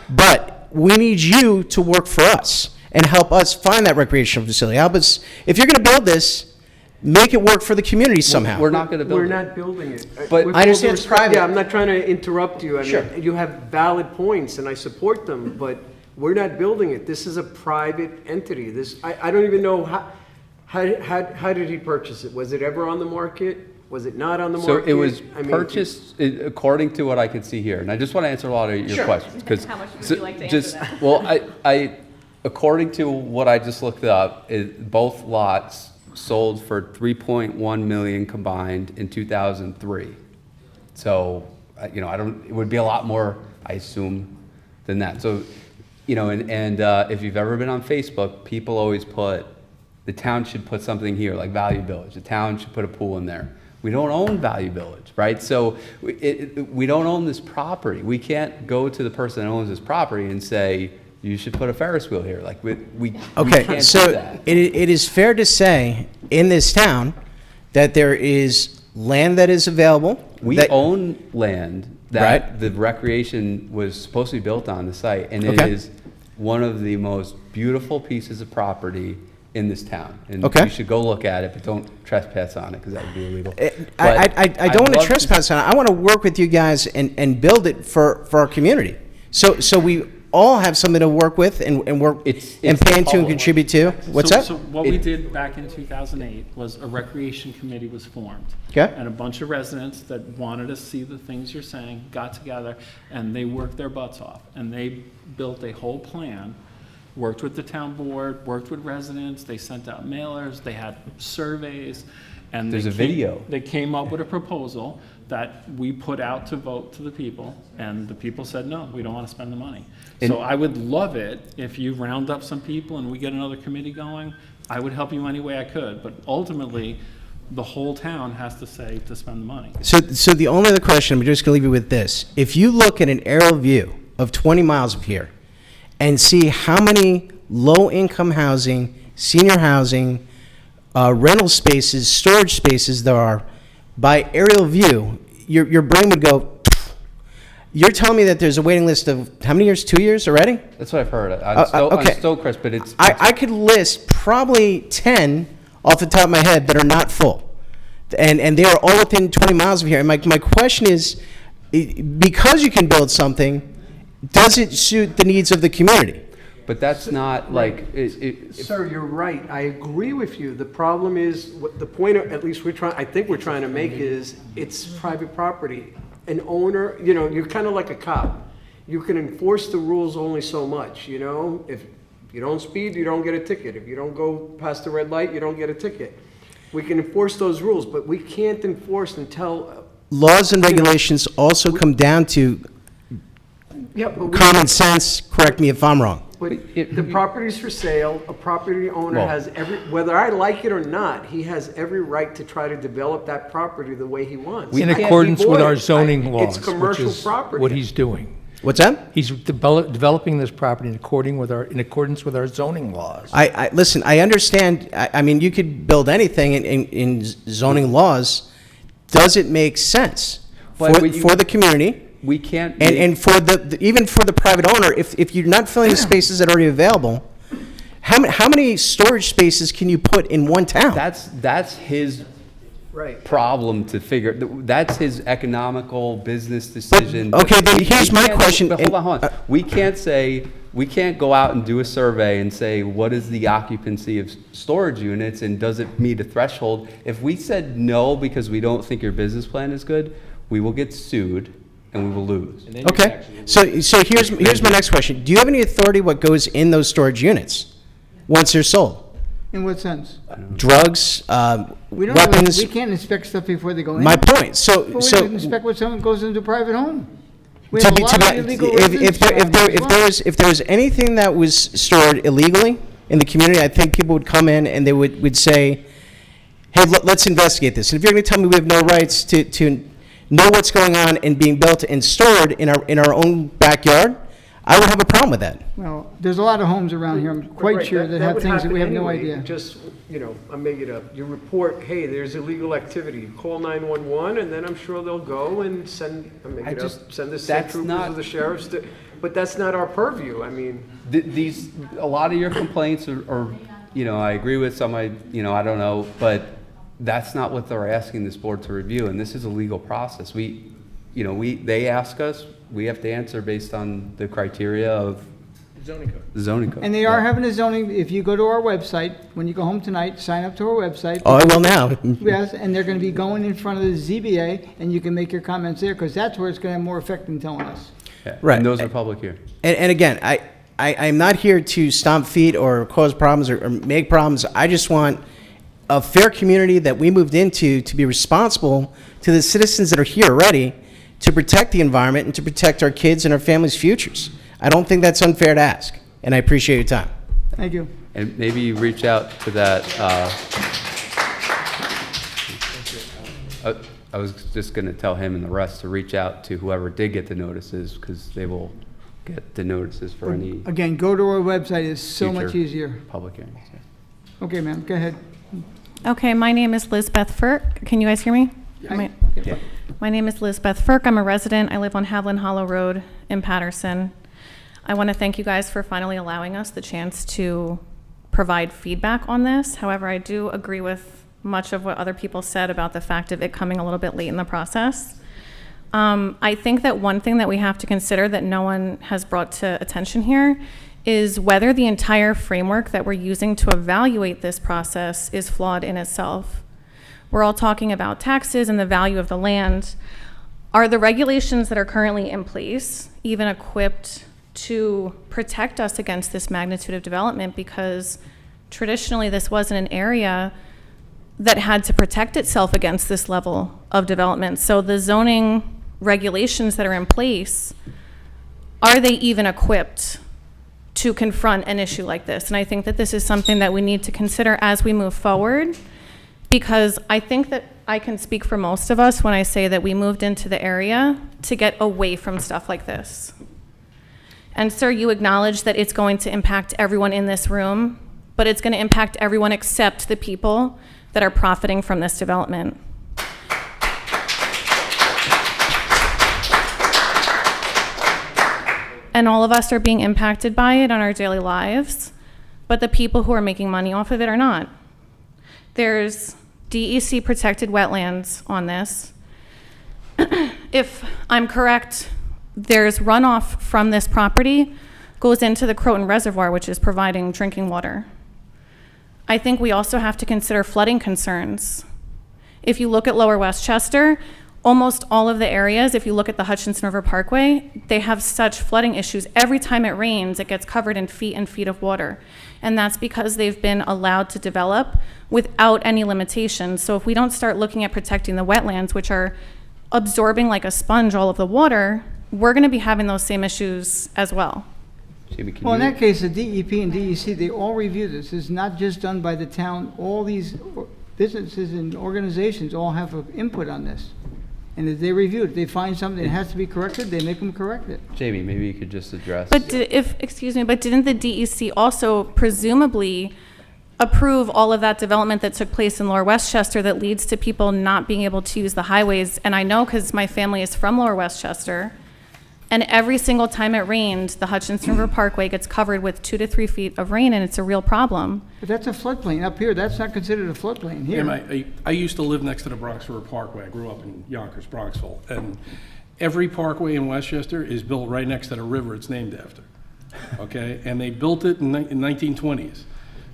But we need you to work for us and help us find that recreational facility. Help us, if you're gonna build this, make it work for the community somehow. We're not going to build We're it. not building it. But- With I all due understand it's respect, private. Yeah, I'm not trying to interrupt you. I Sure. mean, you have valid points, and I support them, but we're not building it. This is a private entity. I don't even know how did he purchase it? Was it ever on the market? Was it not on the So market? it was I mean, purchased, according to what I can see here, and I just want to answer a lot of your questions. 'Cause- How much would so you like to just- answer that? Well, according to what I just looked up, both lots sold for 3.1 million combined in 2003. So, you know, it would be a lot more, I assume, than that. So, you know, and if you've ever been on Facebook, people always put, the town should put something here, like Value Village. The town should put a pool in there. We don't own Value Village, right? So we don't own this property. We can't go to the person that owns this property and say, you should put a Ferris wheel here. Like, we Okay, can't so do that. it is fair to say in this town that there is land that is available. We that- own land that Right. the recreation was supposed to be built on the site, and it Okay. is one of the most beautiful pieces of property in this town. And Okay. you should go look at it, but don't trespass on it because that would be illegal. I But don't want I'd to love trespass on it. I want to work with you guys and build it for our community. So we all have something to work with and work It's and the pay into and whole- contribute to. What's So- that? So what we did back in 2008 was a recreation committee was formed. Okay. And a bunch of residents that wanted to see the things you're saying got together, and they worked their butts off. And they built a whole plan, worked with the town board, worked with residents, they sent out mailers, they had surveys, And There's they a came- video. They came up with a proposal that we put out to vote to the people, and the people said, no, we don't want to spend the money. So I would love it if you round up some people and we get another committee going. I would help you any way I could, but ultimately, the whole town has to say to spend the money. So the only other question, I'm just gonna leave you with this. If you look at an aerial view of 20 miles of here and see how many low-income housing, senior housing, rental spaces, storage spaces there are, by aerial view, your brain would go, you're telling me that there's a waiting list of how many years? 2 years already? That's what I've heard. okay. I'm still, Chris, but it's. I could list probably 10 off the top of my head that are not full. And they are all within 20 miles of here. And my question is, because you can build something, does it suit the needs of the community? But that's not like, Sir, you're right. I agree with you. The problem is, what the point, at least I think we're trying to make is, it's private property. An owner, you're kind of like a cop. You can enforce the rules only so much, If you don't speed, you don't get a ticket. If you don't go past the red light, you don't get a ticket. We can enforce those rules, but we can't enforce and tell. Laws and regulations also come down to Yeah, but common sense. Correct me if I'm wrong. But the property's for sale, a property owner Well- has whether I like it or not, he has every right to try to develop that property the way he wants. In I can't accordance be with our void. zoning laws, It's which commercial is property. what he's doing. What's that? He's developing this property in accordance with our zoning laws. I listen. I understand. I mean, you could build anything in zoning laws. Does it make sense But for, when you- for the community we can't. and for even for the private owner? If you're not filling the spaces that are already available, how many storage spaces can you put in one town? That's his Right. problem to figure. That's his economical business decision. okay, then here's my can't- question, But hold on. We can't go out and do a survey and say, what is the occupancy of storage units and does it meet a threshold? If we said no because we don't think your business plan is good, we will get sued and we will lose. Okay, so here's my next question. Do you have any authority what goes in those storage units once they're sold? In what sense? Drugs, We don't, weapons. we can't inspect stuff before they go in. My point. So But we so don't inspect what someone goes into a private home. We to have a be, lot of to be, illegal if residents there, around here as well. if there was anything that was stored illegally in the community, I think people would come in and they would say, hey, let's investigate this. And if you're going to tell me we have no rights to know what's going on and being built and stored in our own backyard, I would have a problem with that. Well, there's a lot of homes around here, I'm quite Right, sure, that have would things that we have happen no anyway. idea. Just, I'm making it up. You report, hey, there's illegal activity. You call 911, and then I'm sure they'll go and send the state that's troopers not- or the sheriffs. But that's not our purview. I mean, A lot of your complaints are, I agree with some, I don't know, but that's not what they're asking this board to review, and this is a legal process. They ask us, we have to answer based on the criteria of the zoning code. And they are Yeah. having a zoning, if you go to our website, when you go home tonight, sign up to our website. Oh, I will now. Yes, and they're gonna be going in front of the ZBA, and you can make your comments there, because that's where it's gonna have more effect than telling us. Yeah, Right. And those are public hearings. And again, I'm not here to stomp feet or cause problems or make problems. I just want a fair community that we moved into to be responsible to the citizens that are here already to protect the environment and to protect our kids and our families' futures. I don't think that's unfair to ask, and I appreciate your time. Thank you. And maybe you reach out to that, I was just gonna tell him and the rest to reach out to whoever did get the notices, because they will get the notices for any Again, go to our website, it's so much future easier. public hearings. Yeah. Okay, ma'am, go ahead. Okay, my name is Lizbeth Firk. Can you guys hear me? My- Yeah. My name is Lizbeth Firk. I'm a resident. I live on Haviland Hollow Road in Patterson. I want to thank you guys for finally allowing us the chance to provide feedback on this. However, I do agree with much of what other people said about the fact of it coming a little bit late in the process. I think that one thing that we have to consider that no one has brought to attention here is whether the entire framework that we're using to evaluate this process is flawed in itself. We're all talking about taxes and the value of the land. Are the regulations that are currently in place even equipped to protect us against this magnitude of development? Because traditionally this wasn't an area that had to protect itself against this level of development. So the zoning regulations that are in place, are they even equipped to confront an issue like this? And I think that this is something that we need to consider as we move forward, because I think that I can speak for most of us when I say that we moved into the area to get away from stuff like this. And sir, you acknowledge that it's going to impact everyone in this room, but it's going to impact everyone except the people that are profiting from this development. And all of us are being impacted by it on our daily lives, but the people who are making money off of it are not. There's DEC protected wetlands on this. If I'm correct, there's runoff from this property goes into the Croton Reservoir, which is providing drinking water. I think we also have to consider flooding concerns. If you look at Lower Westchester, almost all of the areas, if you look at the Hutchinson River Parkway, they have such flooding issues. Every time it rains, it gets covered in feet and feet of water. And that's because they've been allowed to develop without any limitations. So if we don't start looking at protecting the wetlands, which are absorbing like a sponge all of the water, we're going to be having those same issues as well. Jamie, can Well, in you- that case, the DEP and DEC, they all review this. It's not just done by the town. All these businesses and organizations all have an input on this. And if they review it, they find something that has to be corrected, they make them correct it. Jamie, maybe you could just address. But but didn't the DEC also presumably approve all of that development that took place in Lower Westchester that leads to people not being able to use the highways? And I know because my family is from Lower Westchester, and every single time it rained, the Hutchinson River Parkway gets covered with 2 to 3 feet of rain, and it's a real problem. But that's a floodplain. Up here, that's not considered a floodplain here. I used to live next to the Bronx River Parkway. I grew up in Yonkers, Bronxville. And every parkway in Westchester is built right next to the river it's named after. Okay? And they built it in 1920s.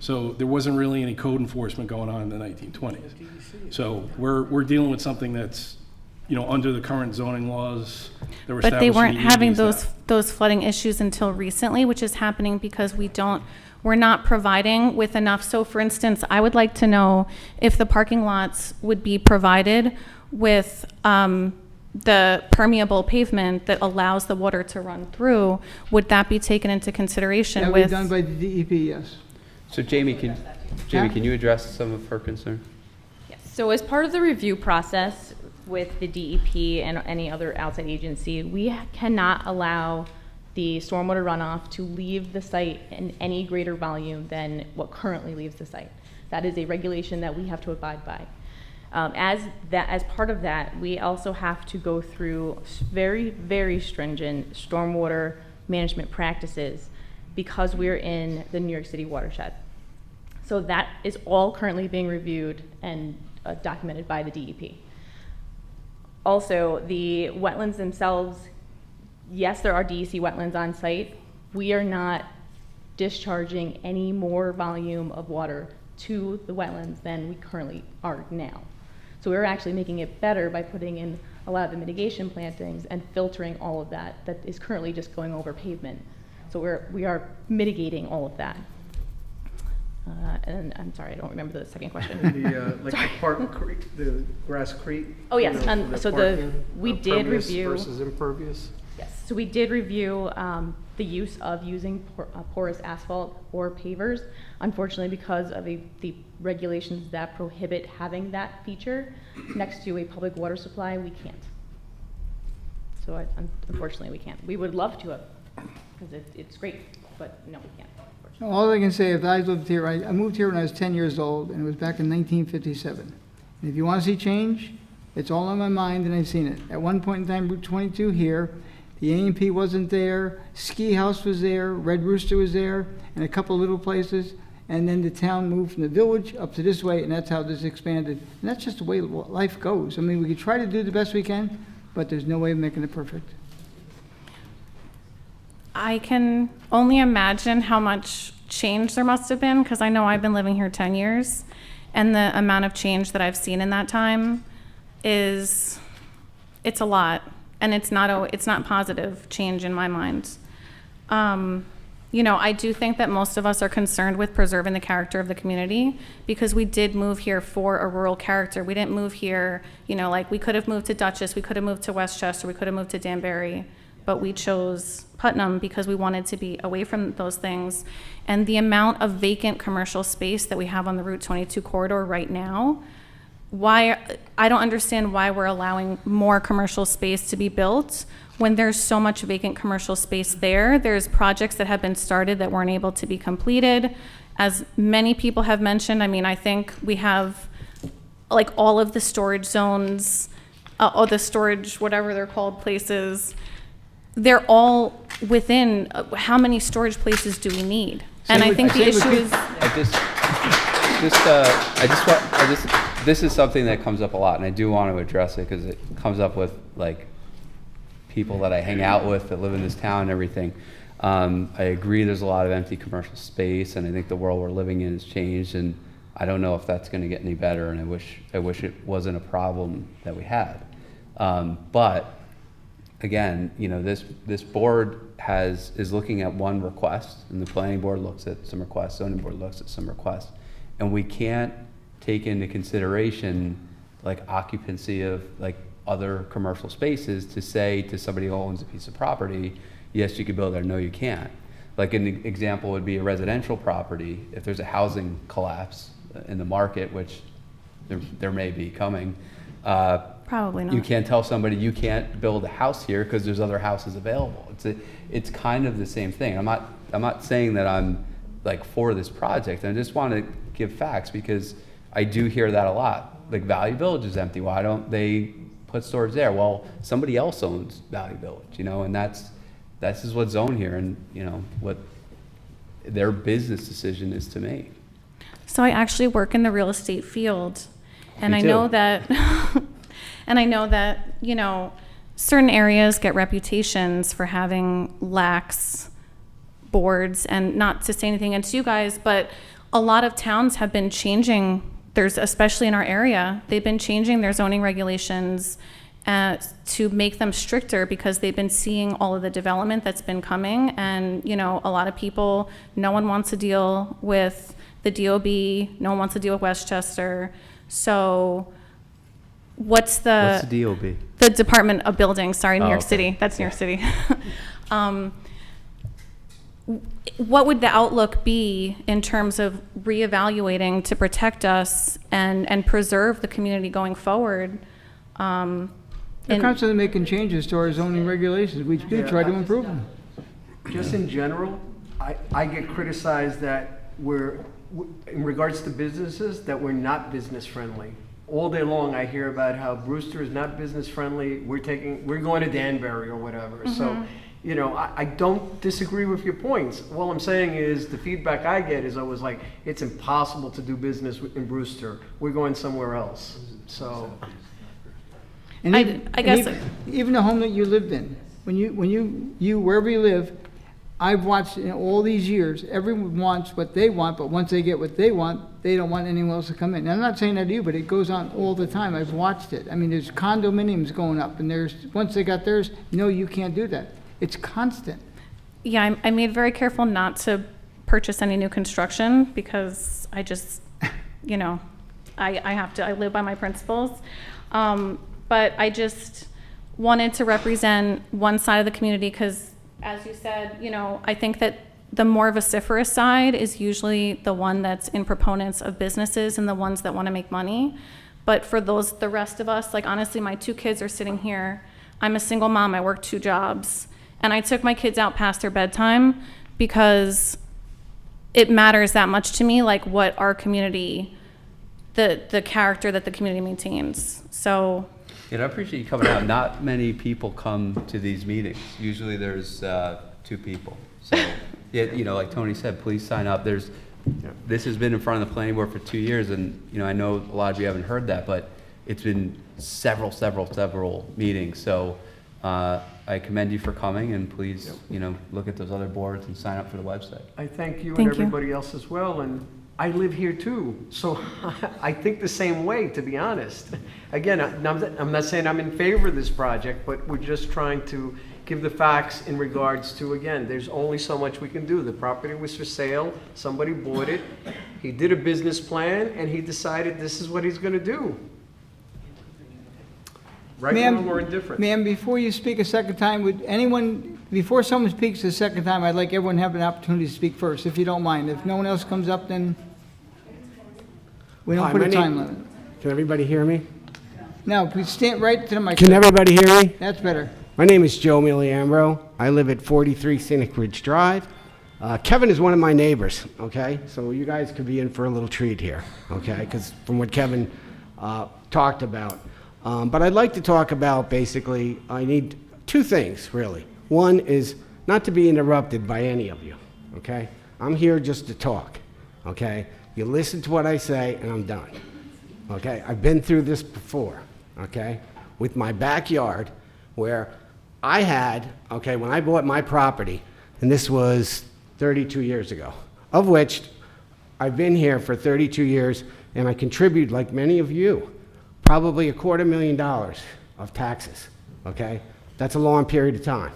So there wasn't really any code enforcement going on in the 1920s. So we're dealing with something that's, under the current zoning laws that were established. But they weren't in the having 80s those flooding issues until recently, which is happening because we're not providing with enough. So for instance, I would like to know if the parking lots would be provided with the permeable pavement that allows the water to run through. Would that be taken into consideration That would be with? done by the DEP, yes. So Jamie, can you address some of her concern? Yes. So as part of the review process with the DEP and any other outside agency, we cannot allow the stormwater runoff to leave the site in any greater volume than what currently leaves the site. That is a regulation that we have to abide by. As part of that, we also have to go through very, very stringent stormwater management practices because we're in the New York City watershed. So that is all currently being reviewed and documented by the DEP. Also, the wetlands themselves, yes, there are DEC wetlands on site. We are not discharging any more volume of water to the wetlands than we currently are now. So we're actually making it better by putting in a lot of the mitigation plantings and filtering all of that is currently just going over pavement. So we are mitigating all of that. And I'm sorry, I don't remember the second question. The Grass Creek. Oh, yes, we did Pervious review. versus impervious. Yes, so we did review the use of using porous asphalt or pavers. Unfortunately, because of the regulations that prohibit having that feature next to a public water supply, we can't. So unfortunately, we can't. We would love to have, because it's great, but no, we can't. All I can say is I lived here, I moved here when I was 10 years old, and it was back in 1957. And if you want to see change, it's all on my mind, and I've seen it. At one point in time, Route 22 here, the A&P wasn't there, Ski House was there, Red Rooster was there, and a couple little places. And then the town moved from the village up to this way, and that's how this expanded. And that's just the way life goes. I mean, we could try to do the best we can, but there's no way of making it perfect. I can only imagine how much change there must have been, because I know I've been living here 10 years, and the amount of change that I've seen in that time it's a lot, and it's not positive change in my mind. you know, I do think that most of us are concerned with preserving the character of the community because we did move here for a rural character. We didn't move here, you know, like we could have moved to Dutchess, we could have moved to Westchester, we could have moved to Danbury, but we chose Putnam because we wanted to be away from those things. And the amount of vacant commercial space that we have on the Route 22 corridor right now, I don't understand why we're allowing more commercial space to be built when there's so much vacant commercial space there. There's projects that have been started that weren't able to be completed. As many people have mentioned, I mean, I think we have like all of the storage zones, or the storage, whatever they're called, places, they're all within, how many storage places do we need? And I think the issue is, This is something that comes up a lot, and I do want to address it because it comes up with like people that I hang out with that live in this town and everything. I agree there's a lot of empty commercial space, and I think the world we're living in has changed, and I don't know if that's going to get any better, and I wish it wasn't a problem that we had. But again, you know, this board is looking at one request, and the planning board looks at some requests, zoning board looks at some requests, and we can't take into consideration like occupancy of like other commercial spaces to say to somebody who owns a piece of property, yes, you could build there, no, you can't. Like an example would be a residential property. If there's a housing collapse in the market, which there may be coming, probably not. you can't tell somebody you can't build a house here because there's other houses available. It's kind of the same thing. I'm not saying that I'm like for this project. I just want to give facts because I do hear that a lot. Like Value Village is empty. Why don't they put storage there? Well, somebody else owns Value Village, you know, and that's is what's zoned here, and you know what their business decision is to make. so I actually work in the real estate field, and Me I too. know that, and I know that, you know, certain areas get reputations for having lax boards, and not to say anything against you guys, but a lot of towns have been changing, especially in our area, they've been changing their zoning regulations to make them stricter because they've been seeing all of the development that's been coming. And, you know, a lot of people, no one wants to deal with the DOB, no one wants to deal with Westchester. So what's the DOB? The Department of Buildings, sorry, New York okay. City, that's New York City. What would the outlook be in terms of reevaluating to protect us and preserve the community going forward? They're constantly making changes to our zoning regulations. We do try to improve them. Just in general, I get criticized that in regards to businesses, that we're not business friendly. All day long, I hear about how Brewster is not business friendly. We're going to Danbury or whatever. Mm-hmm. So, you know, I don't disagree with your points. All I'm saying is the feedback I get is always like, it's impossible to do business in Brewster. We're going somewhere else. So. And I guess even the home that you lived in, when you wherever you live, I've watched in all these years, everyone wants what they want, but once they get what they want, they don't want anyone else to come in. And I'm not saying that to you, but it goes on all the time. I've watched it. I mean, there's condominiums going up, and once they got theirs, no, you can't do that. It's constant. Yeah, I made very careful not to purchase any new construction because I just, you know, I live by my principles. But I just wanted to represent one side of the community because, as you said, you know, I think that the more vociferous side is usually the one that's in proponents of businesses and the ones that want to make money. But for the rest of us, like honestly, my 2 kids are sitting here. I'm a single mom, I work 2 jobs. And I took my kids out past their bedtime because it matters that much to me, like what our community, the character that the community maintains. So. Yeah, I appreciate you coming out. Not many people come to these meetings. Usually there's 2 people. So, yeah, you know, like Tony said, please sign up. This has been in front of the planning board for 2 years, and you know, I know a lot of you haven't heard that, but it's been several meetings. So I commend you for coming, and please, you know, look at those other boards and sign up for the website. I thank you Thank and you. everybody else as well, and I live here too, so I think the same way, to be honest. Again, I'm not saying I'm in favor of this project, but we're just trying to give the facts in regards to, again, there's only so much we can do. The property was for sale, somebody bought it, he did a business plan, and he decided this is what he's gonna do. Right, wrong, or indifferent. Ma'am, before you speak a second time, would anyone, before someone speaks a second time, I'd like everyone to have an opportunity to speak first, if you don't mind. If no one else comes up, then we don't Hi, put a my time name- limit. Can everybody hear me? No, please stand right to the microphone. Can everybody hear me? That's better. My name is Joe Miliambro. I live at 43 Scenic Ridge Drive. Kevin is one of my neighbors, okay? So you guys could be in for a little treat here, okay? Because from what Kevin talked about. But I'd like to talk about, basically, I need two things, really. One is not to be interrupted by any of you, okay? I'm here just to talk, okay? You listen to what I say, and I'm done, okay? I've been through this before, okay? With my backyard, where I had, okay, when I bought my property, and this was 32 years ago, of which I've been here for 32 years, and I contribute, like many of you, probably $250,000 of taxes, okay? That's a long period of time,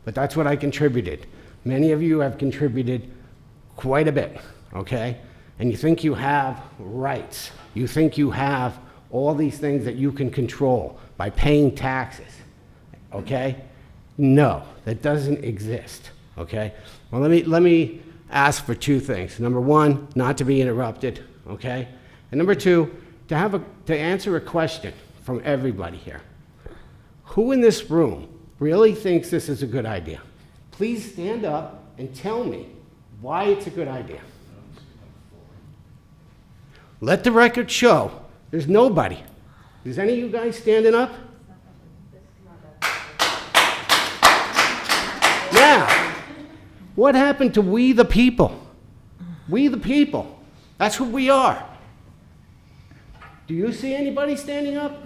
but that's what I contributed. Many of you have contributed quite a bit, okay? And you think you have rights. You think you have all these things that you can control by paying taxes, okay? No, that doesn't exist, okay? Well, let me ask for two things. Number one, not to be interrupted, okay? And number two, to answer a question from everybody here. Who in this room really thinks this is a good idea? Please stand up and tell me why it's a good idea. Let the record show there's nobody. Is any of you guys standing up? Now, what happened to we the people? We the people. That's who we are. Do you see anybody standing up?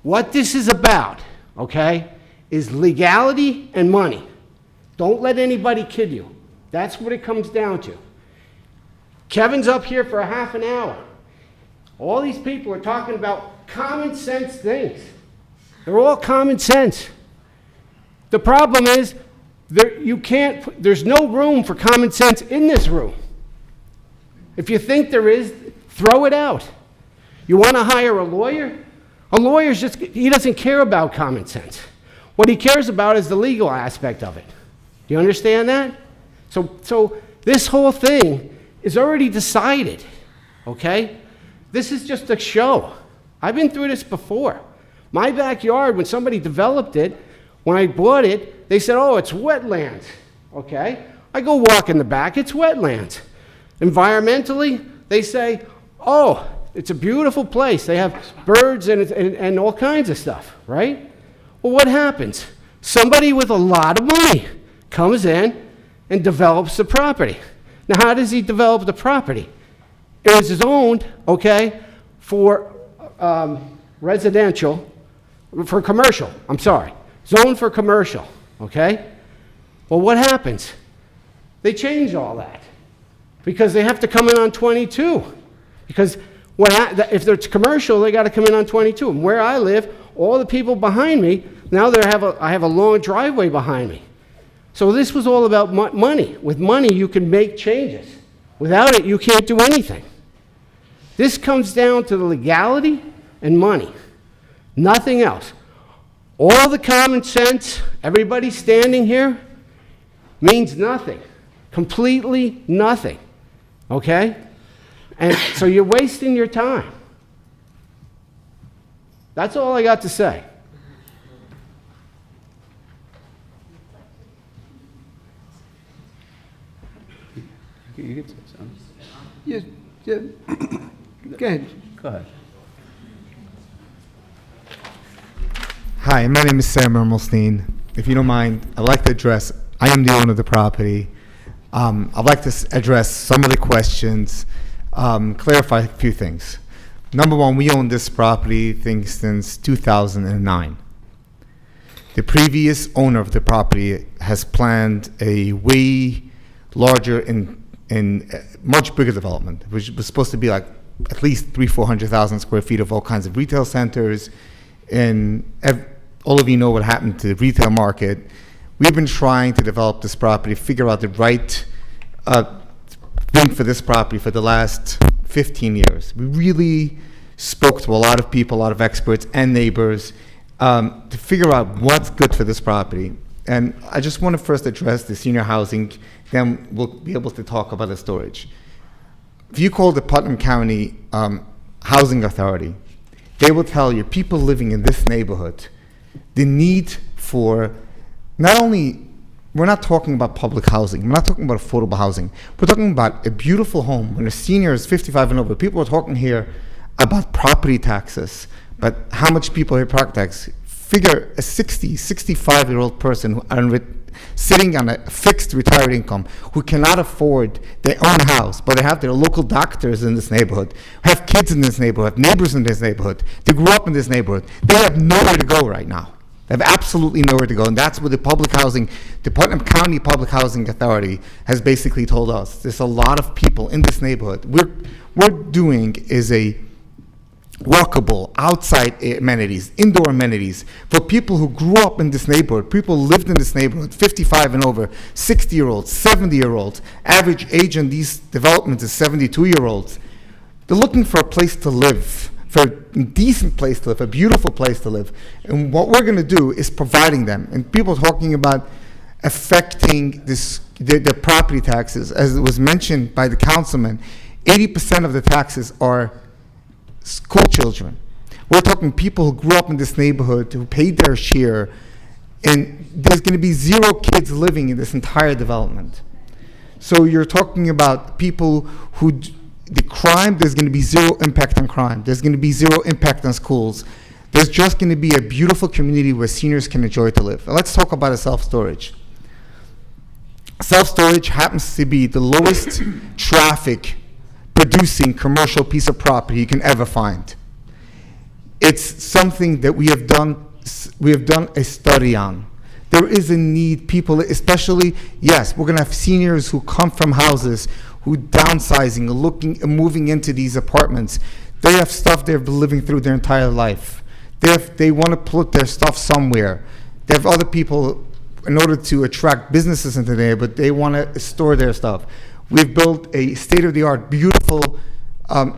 What this is about, okay, is legality and money. Don't let anybody kid you. That's what it comes down to. Kevin's up here for a half an hour. All these people are talking about common sense things. They're all common sense. The problem is there's no room for common sense in this room. If you think there is, throw it out. You want to hire a lawyer? A lawyer's he doesn't care about common sense. What he cares about is the legal aspect of it. Do you understand that? So this whole thing is already decided, okay? This is just a show. I've been through this before. My backyard, when somebody developed it, when I bought it, they said, oh, it's wetlands, okay? I go walk in the back, it's wetlands. Environmentally, they say, oh, it's a beautiful place. They have birds and all kinds of stuff, right? Well, what happens? Somebody with a lot of money comes in and develops the property. Now, how does he develop the property? It was zoned, okay, for residential, for commercial, I'm sorry. Zoned for commercial, okay? Well, what happens? They change all that because they have to come in on 22. Because if it's commercial, they got to come in on 22. And where I live, all the people behind me, now I have a long driveway behind me. So this was all about money. With money, you can make changes. Without it, you can't do anything. This comes down to the legality and money. Nothing else. All the common sense, everybody standing here, means nothing. Completely nothing. Okay? And so you're wasting your time. That's all I got to say. You can say something. Yes, go ahead. Go ahead. Hi, my name is Sam Mermelstein. If you don't mind, I'd like to address, I am the owner of the property. I'd like to address some of the questions, clarify a few things. Number one, we own this property, I think, since 2009. The previous owner of the property has planned a way larger in a much bigger development, which was supposed to be like at least 400,000 square feet of all kinds of retail centers. And all of you know what happened to the retail market. We've been trying to develop this property, figure out the right thing for this property for the last 15 years. We really spoke to a lot of people, a lot of experts and neighbors to figure out what's good for this property. And I just want to first address the senior housing, then we'll be able to talk about the storage. If you call the Putnam County Housing Authority, they will tell you, people living in this neighborhood, the need for not only, we're not talking about public housing, we're not talking about affordable housing, we're talking about a beautiful home. When a senior is 55 and over, people are talking here about property taxes, but how much people pay property tax. Figure a 60, 65-year-old person who are sitting on a fixed retired income, who cannot afford their own house, but they have their local doctors in this neighborhood, have kids in this neighborhood, neighbors in this neighborhood, they grew up in this neighborhood. They have nowhere to go right now. They have absolutely nowhere to go, and that's what the Putnam County Public Housing Authority has basically told us. There's a lot of people in this neighborhood. We're doing is a walkable, outside amenities, indoor amenities for people who grew up in this neighborhood, people who lived in this neighborhood, 55 and over, 60-year-olds, 70-year-olds. Average age in these developments is 72-year-olds. They're looking for a place to live, for a decent place to live, a beautiful place to live. And what we're going to do is providing them. And people talking about affecting the property taxes. As it was mentioned by the councilman, 80% of the taxes are school children. We're talking people who grew up in this neighborhood, who paid their share, and there's going to be 0 kids living in this entire development. So you're talking about people who, the crime, there's going to be 0 impact on crime. There's going to be 0 impact on schools. There's just going to be a beautiful community where seniors can enjoy to live. Now let's talk about a self-storage. Self-storage happens to be the lowest traffic producing commercial piece of property you can ever find. It's something that we have done a study on. There is a need, people, especially, yes, we're gonna have seniors who come from houses, who downsizing, moving into these apartments. They have stuff they've been living through their entire life. They wanna put their stuff somewhere. They have other people, in order to attract businesses into there, but they wanna store their stuff. We've built a state-of-the-art, beautiful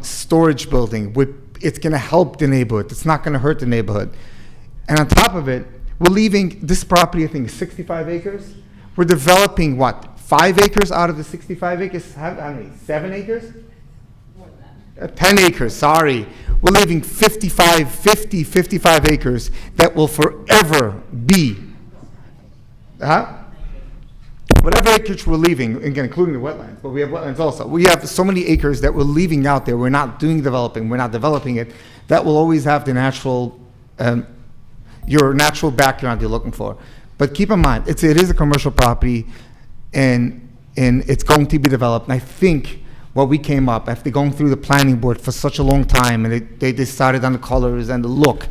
storage building. It's going to help the neighborhood. It's not going to hurt the neighborhood. And on top of it, we're leaving this property, I think, 65 acres. We're developing, 5 acres out of the 65 acres? How many? 7 acres? 10 acres, sorry. We're leaving 55 acres that will forever be, whatever acreage we're leaving, again, including the wetlands, but we have wetlands also. We have so many acres that we're leaving out there. We're not developing it. That will always have the natural, your natural background you're looking for. But keep in mind, it is a commercial property, and it's going to be developed. And I think what we came up after going through the planning board for such a long time, and they decided on the colors and the look,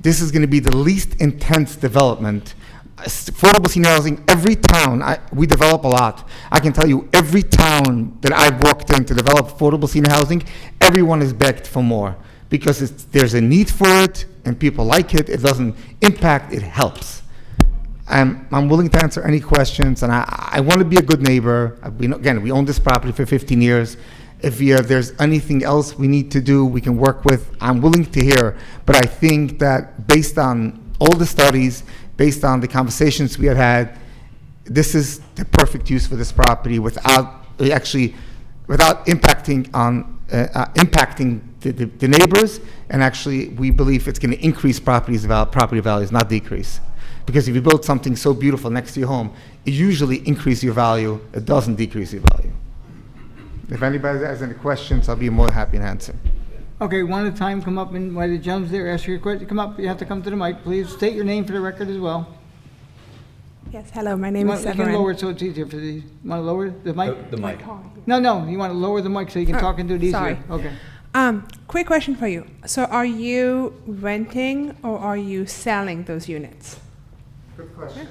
this is going to be the least intense development. Affordable senior housing, every town, we develop a lot. I can tell you, every town that I've walked in to develop affordable senior housing, everyone is begged for more because there's a need for it and people like it. It doesn't impact, it helps. I'm willing to answer any questions, and I want to be a good neighbor. We own this property for 15 years. If there's anything else we need to do, we can work with, I'm willing to hear. But I think that based on all the studies, based on the conversations we had, this is the perfect use for this property without impacting the neighbors. And actually, we believe it's going to increase property values, not decrease. Because if you build something so beautiful next to your home, it usually increases your value. It doesn't decrease your value. If anybody has any questions, I'll be more than happy to answer. Okay, one at a time, come up, and while the gentleman's there, ask your question. Come up, you have to come to the mic, please. State your name for the record as well. Yes, hello, my name is You can Severin. lower it so it's easier for the, you want to lower the mic? The mic. No, you want to lower the mic so you can talk into it easier. Sorry. Okay. Quick question for you. So are you renting or are you selling those units? Good question.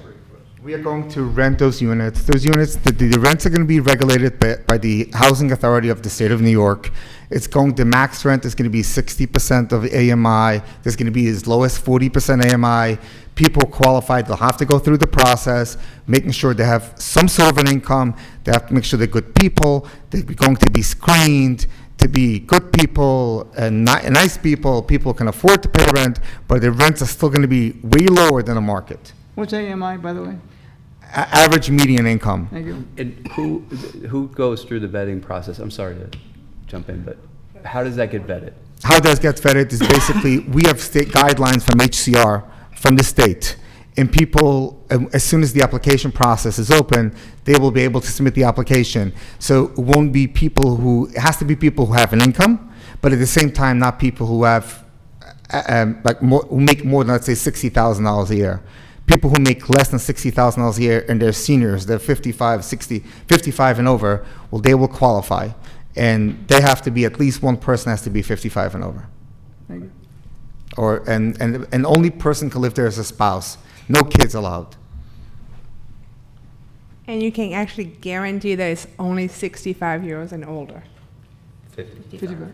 We are going to rent those units. Those units, the rents are going to be regulated by the Housing Authority of the State of New York. The max rent is going to be 60% of AMI. There's going to be as low as 40% AMI. People qualified, they'll have to go through the process, making sure they have some sort of an income. They have to make sure they're good people. They're going to be screened to be good people and nice people. People can afford to pay rent, but their rents are still going to be way lower than the market. What's AMI, by the way? Average median income. Thank you. And who goes through the vetting process? I'm sorry to jump in, but how does that get vetted? How that gets vetted is basically, we have state guidelines from HCR, from the state, and people, as soon as the application process is open, they will be able to submit the application. So it won't be it has to be people who have an income, but at the same time, not people who have, who make more than, let's say, $60,000 a year. People who make less than $60,000 a year and they're seniors, they're 55, 60, 55 and over, well, they will qualify. And they have to be, at least one person has to be 55 and over. Thank you. And only person can live there as a spouse. No kids allowed. And you can actually guarantee that it's only 65 years and older. 55.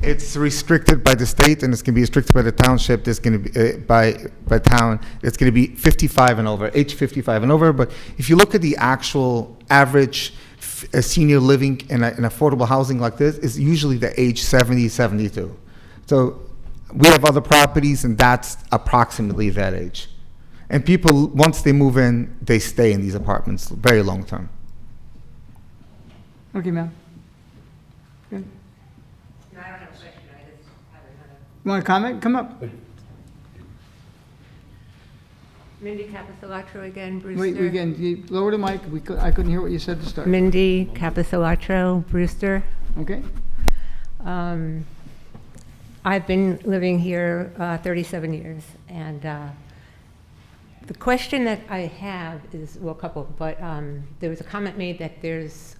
It's restricted by the state, and it's going to be restricted by the township. There's going to be by town. It's going to be 55 and over, age 55 and over. But if you look at the actual average senior living in affordable housing like this, is usually the age 70, 72. So we have other properties, and that's approximately that age. And people, once they move in, they stay in these apartments very long term. Okay, ma'am. Good. No, I don't have a question. I just have another. You want to comment? Come up. Mindy Capisulatro again, Brewster. Wait, again, you lower the mic. I couldn't hear what you said to start. Mindy Capisulatro, Brewster. Okay. I've been living here 37 years, and the question that I have is, well, a couple, but there was a comment made that there's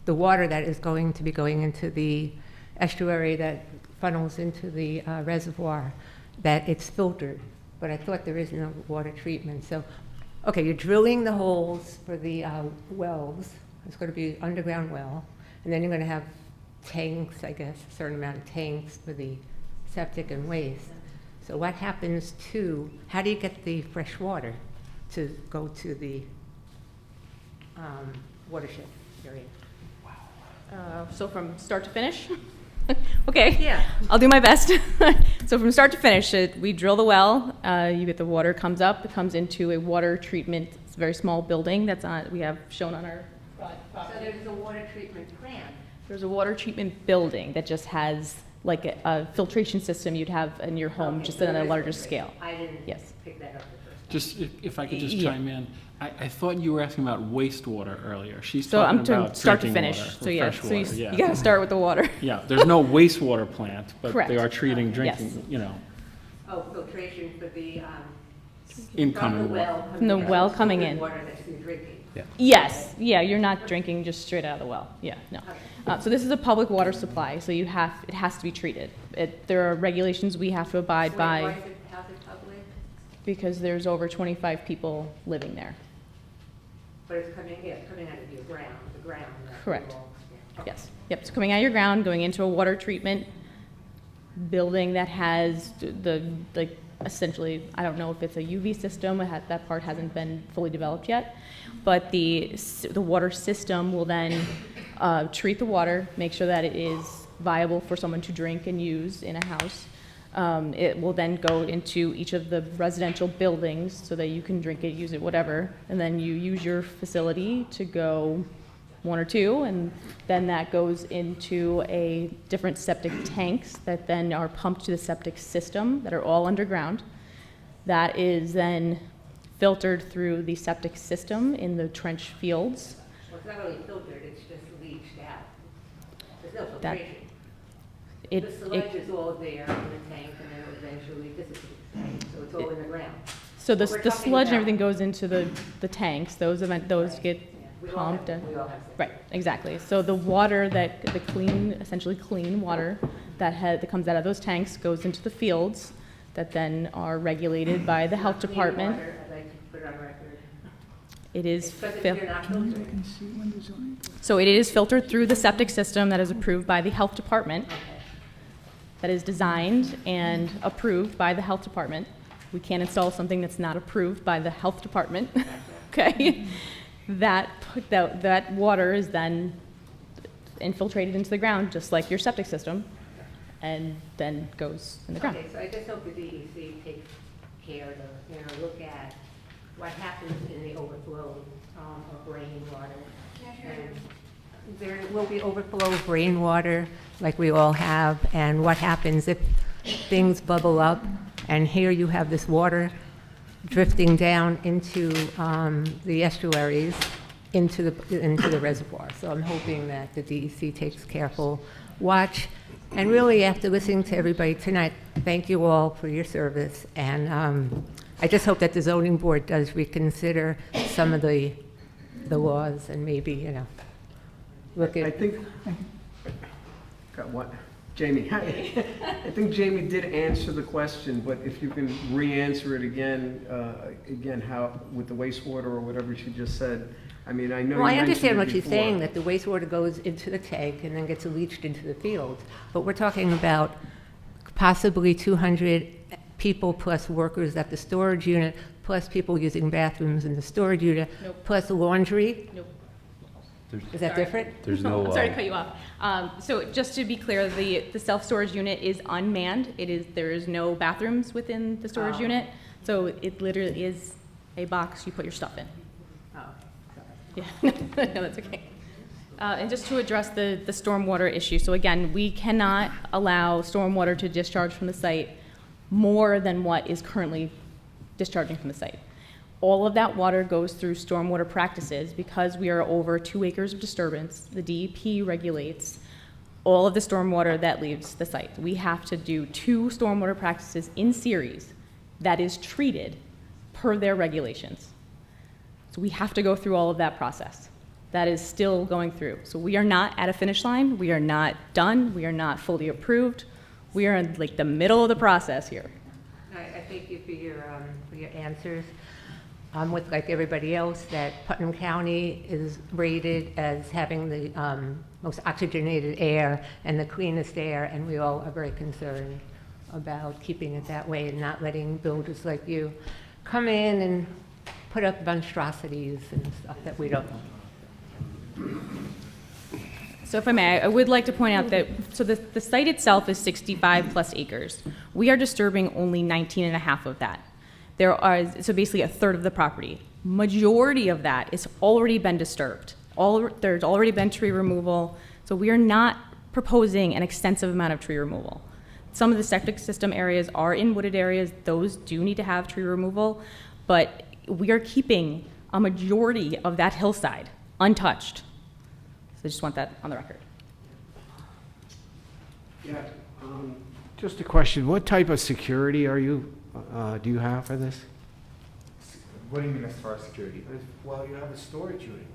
the water that is going to be going into the estuary that funnels into the reservoir, that it's filtered, but I thought there is no water treatment. So, okay, you're drilling the holes for the wells. It's going to be an underground well, and then you're going to have tanks, I guess, a certain amount of tanks for the septic and waste. So what happens how do you get the fresh water to go to the watershed area? So from start to finish? Okay. Yeah. I'll do my best. So from start to finish, we drill the well, you get the water comes up, it comes into a water treatment, it's a very small building we have shown on our So there's a water treatment plant. There's a water treatment building that just has like a filtration system you'd have in your home, just on a larger scale. I didn't Yes. pick that up the first time. Just, if I could just Yeah. chime in, I thought you were asking about wastewater earlier. She's So I'm talking about to start to drinking finish. water, So yeah, fresh so water, you gotta start with the water. Yeah, there's no wastewater plant, but Correct. they are treating drinking, Yes. you know, Oh, filtration for the, incoming from the water. well. From the well coming filtered in. Water that's you're drinking. Yes, yeah, you're not drinking just straight out of the well, yeah, no. So this is a public water supply, so it has to be treated. There are regulations we have to abide Why by is it, how's it public? because there's over 25 people living there. But it's coming out of your ground, the ground. that Correct. you all- yeah. Okay. Yes, yep, it's coming out of your ground, going into a water treatment building that has like, essentially, I don't know if it's a UV system, that part hasn't been fully developed yet, but the water system will then treat the water, make sure that it is viable for someone to drink and use in a house. It will then go into each of the residential buildings so that you can drink it, use it, whatever, and then you use your facility to go one or two, and then that goes into a different septic tanks that then are pumped to the septic system that are all underground. That is then filtered through the septic system in the trench fields. Well, it's not really filtered, it's just leached out. There's no That- filtration. It- The sludge is all there in the tank, and then it eventually dissipates, right? So it's all in the ground. So the We're sludge talking and about- everything goes into the tanks, those get We all pumped. have- we all have septic. Right, exactly. So the water essentially clean water that comes out of those tanks goes into the fields that then are regulated by the health Clean department. water, I'd like to put it on record. It is Because fil- you're not filtering. Can see when the zoning board- so it is filtered through the septic system that is approved by the health department. That is designed and approved by the health department. We can't install something that's not approved by the health department. Okay? That water is then infiltrated into the ground, just like your septic system, and then goes in the ground. Okay, so I just hope the DEC takes care to, look at what happens in the overflow of rainwater. And there will be overflow of rainwater, like we all have, and what happens if things bubble up, and here you have this water drifting down into the estuaries, into the reservoir. So I'm hoping that the DEC takes careful watch. And really, after listening to everybody tonight, thank you all for your service. And I just hope that the zoning board does reconsider some of the laws and maybe, look I at. think, got what? Jamie, I think Jamie did answer the question, but if you can re-answer it again, how, with the wastewater or whatever she just said. I mean, I know you Well, I mentioned understand it what she's before. saying, that the wastewater goes into the tank and then gets leached into the field. But we're talking about possibly 200 people plus workers at the storage unit, plus people using bathrooms in the storage unit, Nope. plus laundry. Nope. Is that Sorry. different? There's no, I'm sorry to cut you off. So just to be clear, the self-storage unit is unmanned. There is no bathrooms within the storage Oh. unit. So it literally is a box you put your stuff in. Oh, Yeah, no, that's okay. And just to address the stormwater issue, so again, we cannot allow stormwater to discharge from the site more than what is currently discharging from the site. All of that water goes through stormwater practices because we are over 2 acres of disturbance. The DEP regulates all of the stormwater that leaves the site. We have to do 2 stormwater practices in series that is treated per their regulations. So we have to go through all of that process. That is still going through. So we are not at a finish line. We are not done. We are not fully approved. We are in like the middle of the process here. I thank you for your answers. I'm with, like everybody else, that Putnam County is rated as having the most oxygenated air and the cleanest air, and we all are very concerned about keeping it that way and not letting builders like you come in and put up monstrosities and stuff that we don't know. So if I may, I would like to point out that, so the site itself is 65 plus acres. We are disturbing only 19 and a half of that. So basically a third of the property. Majority of that is already been disturbed. There's already been tree removal, so we are not proposing an extensive amount of tree removal. Some of the septic system areas are in wooded areas. Those do need to have tree removal, but we are keeping a majority of that hillside untouched. So I just want that on the record. Yeah, just a question, what type of security do you have for this? What do you mean as far as security? Well, you have a storage unit,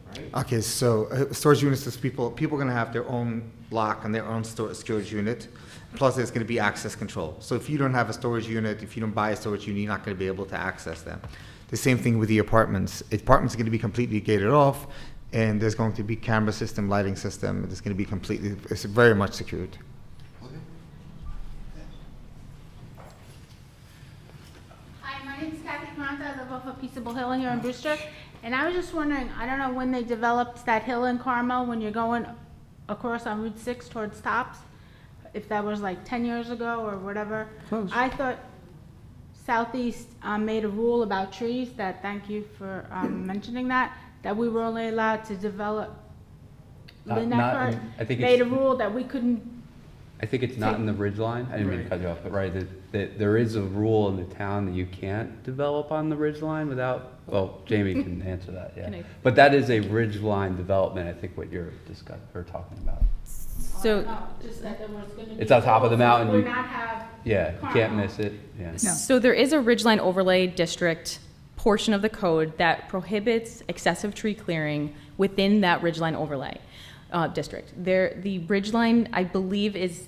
right? Okay, so storage units is people are going to have their own lock and their own storage unit. Plus, there's going to be access control. So if you don't have a storage unit, if you don't buy a storage unit, you're not going to be able to access them. The same thing with the apartments. Apartments are going to be completely gated off, and there's going to be camera system, lighting system. It's going to be it's very much secured. Hi, my name is Kathy Conta. I live off of Peaceable Hill here in Brewster. And I was just wondering, I don't know when they developed that hill in Carmel, when you're going across on Route 6 towards Tops, if that was like 10 years ago or whatever. Close. I thought Southeast made a rule about trees, that, thank you for mentioning that we were only allowed to develop. Lynn not Eckert in- I think made a it's- rule that we couldn't. I think it's not in the ridge line. I didn't mean to cut you off, but right, that there is a rule in the town that you can't develop on the ridge line without, well, Jamie can answer that, yeah. Can I- But that is a ridge line development, I think what you're talking about. So, Just that there was gonna be. It's on top of the mountain, Would you- not have. Yeah, you can't miss it, yeah. So there is a ridgeline overlay district portion of the code that prohibits excessive tree clearing within that ridgeline overlay district. The ridgeline, I believe, is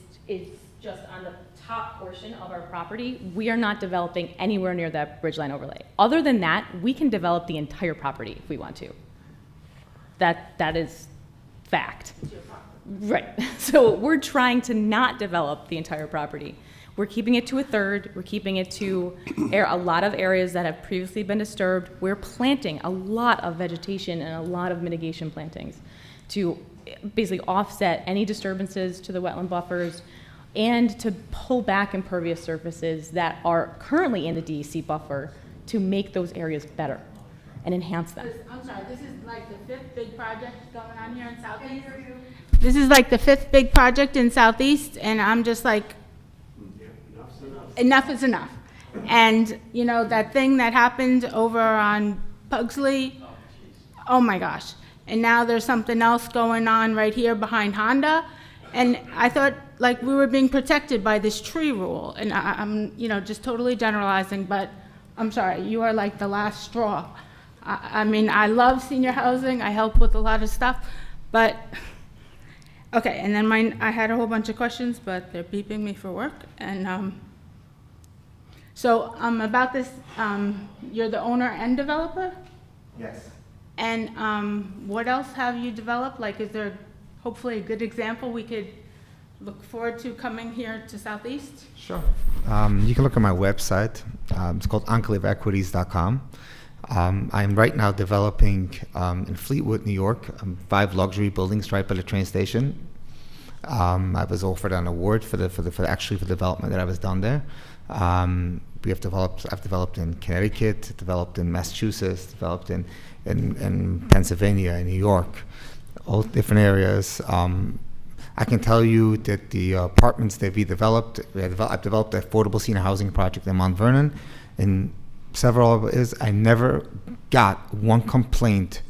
just on the top portion of our property, we are not developing anywhere near that Bridgeline overlay. Other than that, we can develop the entire property if we want to. That is fact. Right. So we're trying to not develop the entire property. We're keeping it to a third. We're keeping it to a lot of areas that have previously been disturbed. We're planting a lot of vegetation and a lot of mitigation plantings to basically offset any disturbances to the wetland buffers and to pull back impervious surfaces that are currently in the DEC buffer to make those areas better and enhance them. I'm sorry, this is like the fifth big project going on here in Southeast? This is like the fifth big project in Southeast, and I'm just like, enough is enough. And, you know, that thing that happened over on Pugsley, oh my gosh. And now there's something else going on right here behind Honda. And I thought, like, we were being protected by this tree rule. And I'm, you know, just totally generalizing, but I'm sorry, you are like the last straw. I mean, I love senior housing. I help with a lot of stuff, but, okay. And then I had a whole bunch of questions, but they're beeping me for work. And so about this, you're the owner and developer? Yes. And what else have you developed? Like, is there hopefully a good example we could look forward to coming here to Southeast? Sure. You can look at my website. It's called enclaveequities.com. I'm right now developing in Fleetwood, New York, 5 luxury buildings right by the train station. I was offered an award for the development that I was done there. I've developed in Connecticut, developed in Massachusetts, developed in Pennsylvania, in New York, all different areas. I can tell you that the apartments that I've developed an affordable senior housing project in Mount Vernon, and several of it is I never got one complaint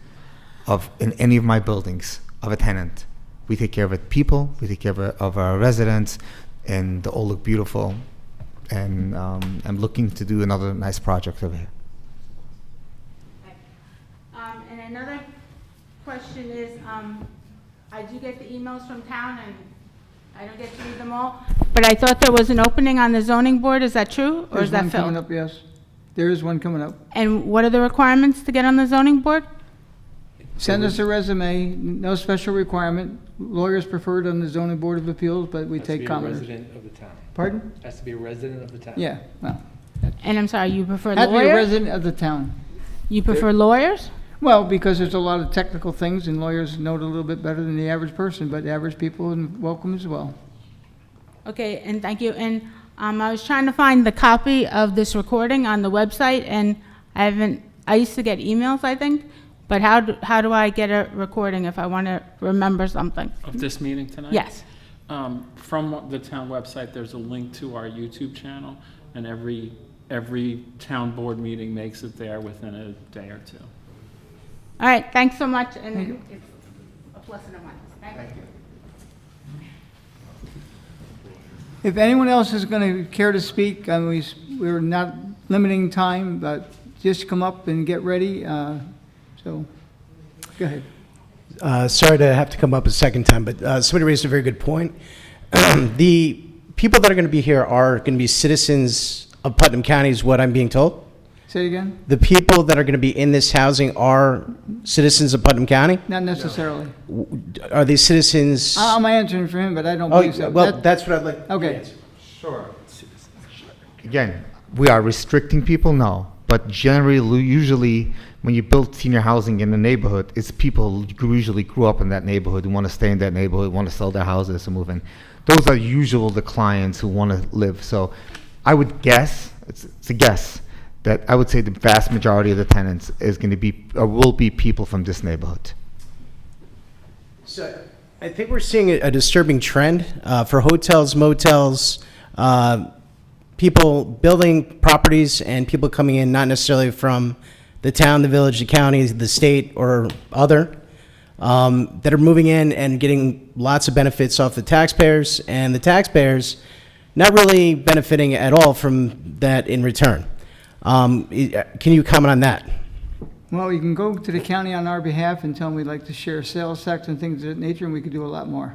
in any of my buildings of a tenant. We take care of the people, we take care of our residents, and they all look beautiful. And I'm looking to do another nice project over here. And another question is, I do get the emails from town, and I don't get to read them all, but I thought there was an opening on the zoning board. Is that true, or is that There's one filled? coming up, yes. There is one coming up. And what are the requirements to get on the zoning board? Send us a resume, no special requirement. Lawyers preferred on the zoning board of appeals, but we take commenters. resident of the town. Pardon? Has to be a resident of the town. Yeah, well, And I'm sorry, you prefer have to be a lawyers? resident of the town. You prefer lawyers? Well, because there's a lot of technical things, and lawyers know it a little bit better than the average person, but average people are welcome as well. Okay, and thank you. And I was trying to find the copy of this recording on the website, and I used to get emails, I think, but how do I get a recording if I want to remember something? Of this meeting tonight? Yes. From the town website, there's a link to our YouTube channel, and every town board meeting makes it there within a day or two. All right, thanks so much, and it's a plus and a minus. Thank you. If anyone else is going to care to speak, we're not limiting time, but just come up and get ready. So, go ahead. Sorry to have to come up a second time, but somebody raised a very good point. The people that are going to be here are going to be citizens of Putnam County, is what I'm being told. Say it again? The people that are going to be in this housing are citizens of Putnam County? Not necessarily. Are they citizens? I'm answering for him, but I don't Oh, believe so. well, that's what I'd like. Okay. Sure. Again, we are restricting people? No. But generally, usually, when you build senior housing in a neighborhood, it's people who usually grew up in that neighborhood, who want to stay in that neighborhood, want to sell their houses and move in. Those are usually the clients who want to live. So I would guess, it's a guess, that I would say the vast majority of the tenants is going to be, or will be people from this neighborhood. So I think we're seeing a disturbing trend for hotels, motels, people building properties and people coming in not necessarily from the town, the village, the county, the state, or other, that are moving in and getting lots of benefits off the taxpayers, and the taxpayers not really benefiting at all from that in return. Can you comment on that? Well, you can go to the county on our behalf and tell them we'd like to share sales tax and things of that nature, and we could do a lot more.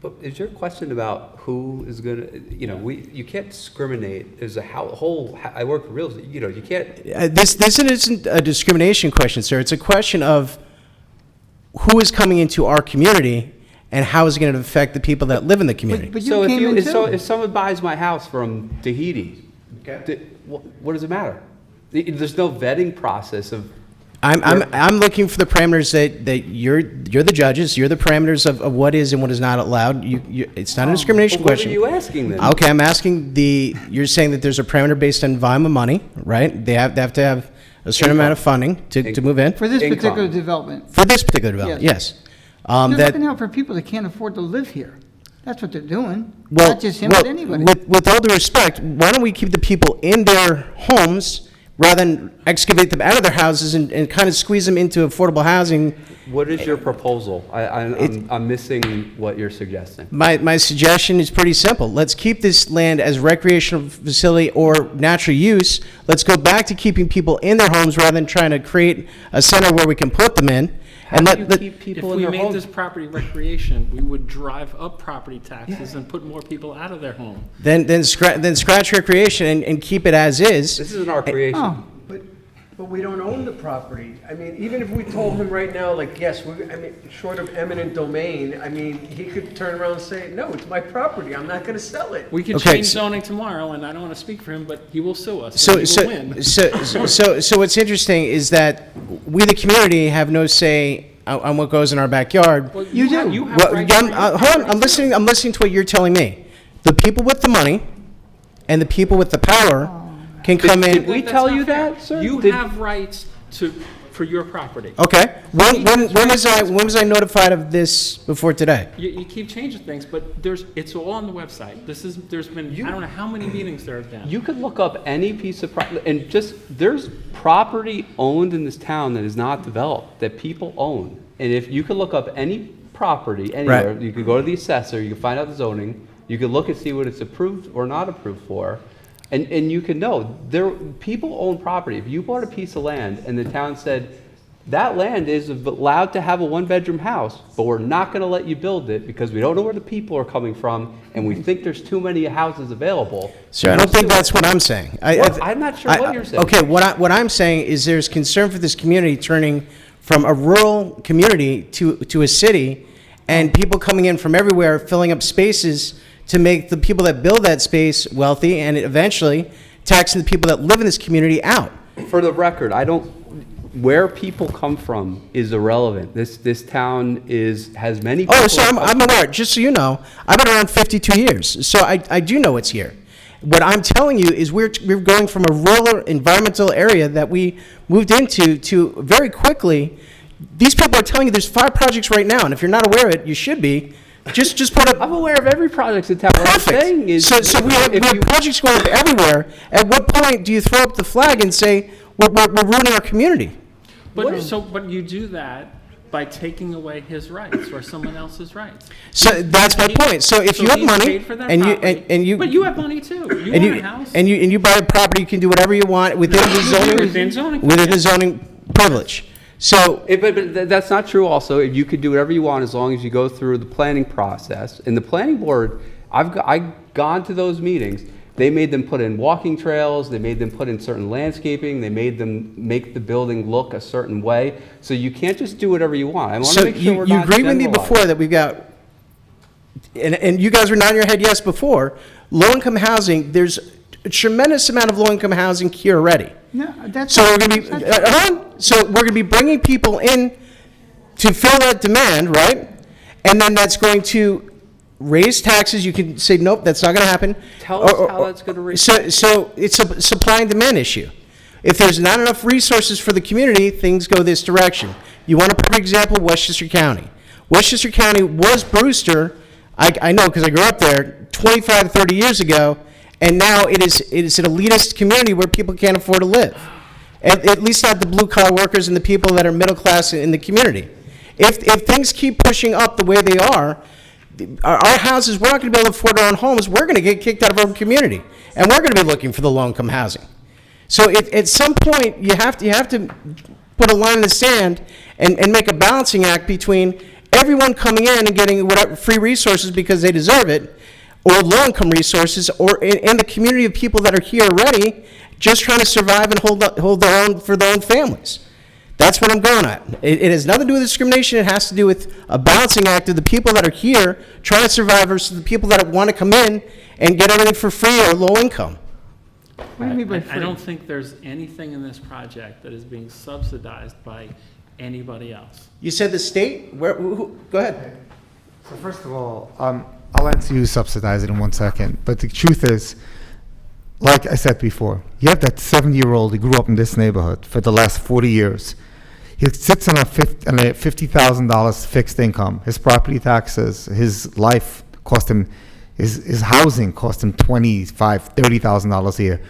But is your question about who is gonna, you can't discriminate, there's a whole, I work for real estate, you can't. This isn't a discrimination question, sir. It's a question of who is coming into our community and how is it going to affect the people that live in the community. But you came in too. If someone buys my house from Tahiti, what does it matter? There's no vetting process of. I'm looking for the parameters that you're the judges. You're the parameters of what is and what is not allowed. It's not a discrimination What question. are you asking then? Okay, I'm asking you're saying that there's a parameter based on volume of money, right? They have to have a certain amount of funding to move in. For this particular development. For this particular development, yes. They're looking out for people that can't afford to live here. That's what they're doing. Not just him, but anybody. With all due respect, why don't we keep the people in their homes rather than excavate them out of their houses and kind of squeeze them into affordable housing? What is your proposal? I'm missing what you're suggesting. My suggestion is pretty simple. Let's keep this land as recreational facility or natural use. Let's go back to keeping people in their homes rather than trying to create a center where we can put them in. How do you keep people in If their we homes? made this property recreation, we would drive up property taxes and put more people out of their home. Then scratch recreation and keep it as is. This isn't our creation. Oh, But we don't own the property. I mean, even if we told him right now, like, yes, short of eminent domain, I mean, he could turn around and say, no, it's my property, I'm not gonna sell it. We could Okay, change so- zoning tomorrow, and I don't want to speak for him, but he will sue us. So, and he will win. so what's interesting is that we, the community, have no say on what goes in our backyard. Well, You do. You have Well, rights hold to your on, property, I'm listening to what you're telling me. The people with the money and the people with the power can come Did in. we That's tell not you fair. that, sir? You Did- have rights for your property. Okay, when was I notified of this before today? You keep changing things, but it's all on the website. There's been, I don't know how many meetings there have been. You could look up any piece of property, and there's property owned in this town that is not developed, that people own. And if you could look up any property anywhere, Right. you could go to the assessor, you could find out the zoning, you could look and see what it's approved or not approved for, and you could know, people own property. If you bought a piece of land and the town said, that land is allowed to have a one-bedroom house, but we're not gonna let you build it because we don't know where the people are coming from, and we think there's too many houses available. Sir, I don't think that's what I'm saying. I'm not sure what you're saying. Okay, what I'm saying is there's concern for this community turning from a rural community to a city, and people coming in from everywhere, filling up spaces to make the people that build that space wealthy, and eventually taxing the people that live in this community out. For the record, where people come from is irrelevant. This town has many people. Oh, so I'm aware. Just so you know, I've been around 52 years, so I do know what's here. What I'm telling you is we're going from a rural environmental area that we moved into to very quickly. These people are telling you there's 5 projects right now, and if you're not aware of it, you should be. Just put up. I'm aware of every project in town. What I'm saying is, So we have projects going up everywhere. At what point do you throw up the flag and say we're ruining our community? But you do that by taking away his rights or someone else's rights. So that's my point. So if you have he's money paid for that and property. you But you have money too. You and own a you house. and you buy a property, you can do whatever you want within the zoning privilege. So, but that's not true. Also, if you could do whatever you want as long as you go through the planning process. In the planning board, I've gone to those meetings. They made them put in walking trails. They made them put in certain landscaping. They made them make the building look a certain way. So you can't just do whatever you want. I want to make sure we're you not agreed with me generalizing. before that we've got, and you guys were nodding your head yes before. Low-income housing. There's a tremendous amount of low-income housing here already. No, that's. So we're going to be so we're going to be bringing people in to fill that demand, right? And then that's going to raise taxes. You can say nope, that's not going to happen. Tell us how that's going to raise. So it's a supply and demand issue. If there's not enough resources for the community, things go this direction. You want a perfect example? Westchester County. Westchester County was Brewster. I know because I grew up there 25, 30 years ago. And now it is an elitist community where people can't afford to live. At least not the blue-collar workers and the people that are middle class in the community. If things keep pushing up the way they are, our houses, we're not going to be able to afford our own homes. We're going to get kicked out of our community. And we're going to be looking for the low-income housing. So at some point, you have to put a line in the sand and make a balancing act between everyone coming in and getting whatever free resources because they deserve it, or low-income resources, or in the community of people that are here already, just trying to survive and hold their own for their own families. That's what I'm going at. It has nothing to do with discrimination. It has to do with a balancing act of the people that are here trying to survive versus the people that want to come in and get everything for free or low income. What do you mean by I free? don't think there's anything in this project that is being subsidized by anybody else. You said the state? Go ahead. So first of all, I'll answer you subsidize it in 1 second. But the truth is, like I said before, you have that 70-year-old who grew up in this neighborhood for the last 40 years. He sits on a $50,000 fixed income. His property taxes, his life cost him, his housing cost him $25,000, $30,000 a year.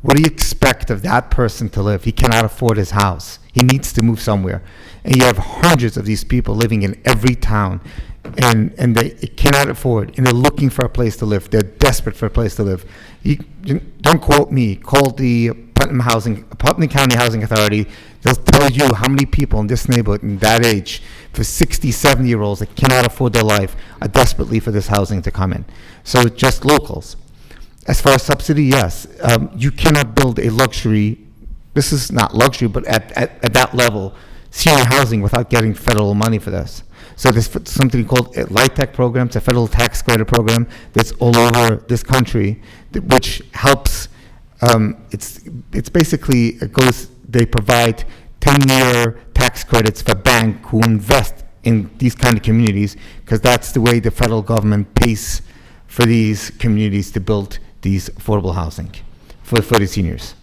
What do you expect of that person to live? He cannot afford his house. He needs to move somewhere. And you have hundreds of these people living in every town, and they cannot afford, and they're looking for a place to live. They're desperate for a place to live. You don't quote me. Call the Putnam County Housing Authority. They'll tell you how many people in this neighborhood in that age, for 60, 70-year-olds that cannot afford their life, are desperately for this housing to come in. So it's just locals. As far as subsidy, yes. You cannot build a luxury, this is not luxury, but at that level, senior housing without getting federal money for this. So there's something called a LIHTC program. It's a federal tax credit program that's all over this country, which helps. It's basically, they provide 10-year tax credits for banks who invest in these kind of communities, because that's the way the federal government pays for these communities to build these affordable housing for the seniors.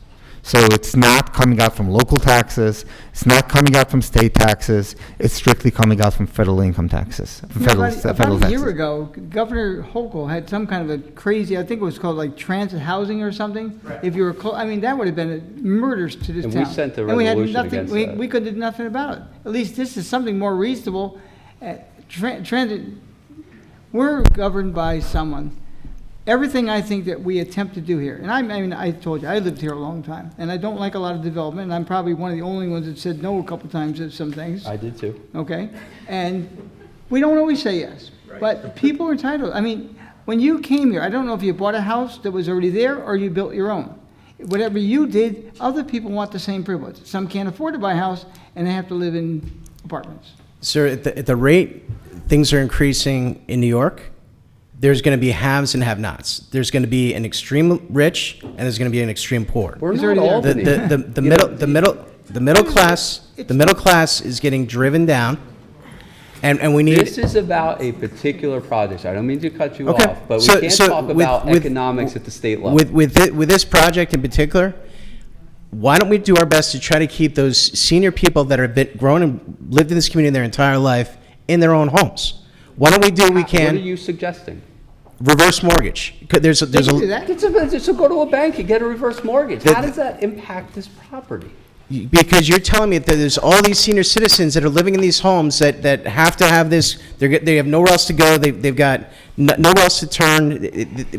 So it's not coming out from local taxes, it's not coming out from state taxes, it's strictly coming out from federal income taxes, from federal About a year taxes. ago, Governor Hochul had some kind of a crazy, I think it was called like transit housing or something. If you were, I mean, that would have been a murder to this And town. we sent a And we had resolution nothing. against that. We could do nothing about it. At least this is something more reasonable. Transit, we're governed by someone. Everything I think that we attempt to do here, and I mean, I told you, I lived here a long time, and I don't like a lot of development, and I'm probably one of the only ones that said no a couple times at some things. I did too. Okay? And we don't always say yes. But people are entitled. I mean, when you came here, I don't know if you bought a house that was already there or you built your own. Whatever you did, other people want the same privilege. Some can't afford to buy a house, and they have to live in apartments. Sir, at the rate things are increasing in New York, there's going to be haves and have-nots. There's going to be an extreme rich, and there's going to be an extreme poor. We're not Albany. The middle class is getting driven down, and we need. This is about a particular project. I don't mean to cut you Okay. off, but we So- can't so talk with- about with- economics at the state level. With this project in particular, why don't we do our best to try to keep those senior people that have been grown and lived in this community their entire life in their own homes? Why don't we do what we can? What are you suggesting? Reverse mortgage. There's a So go to a bank and get a reverse mortgage. How does that impact this property? Because you're telling me that there's all these senior citizens that are living in these homes that have to have this, they have nowhere else to go, they've got nowhere else to turn.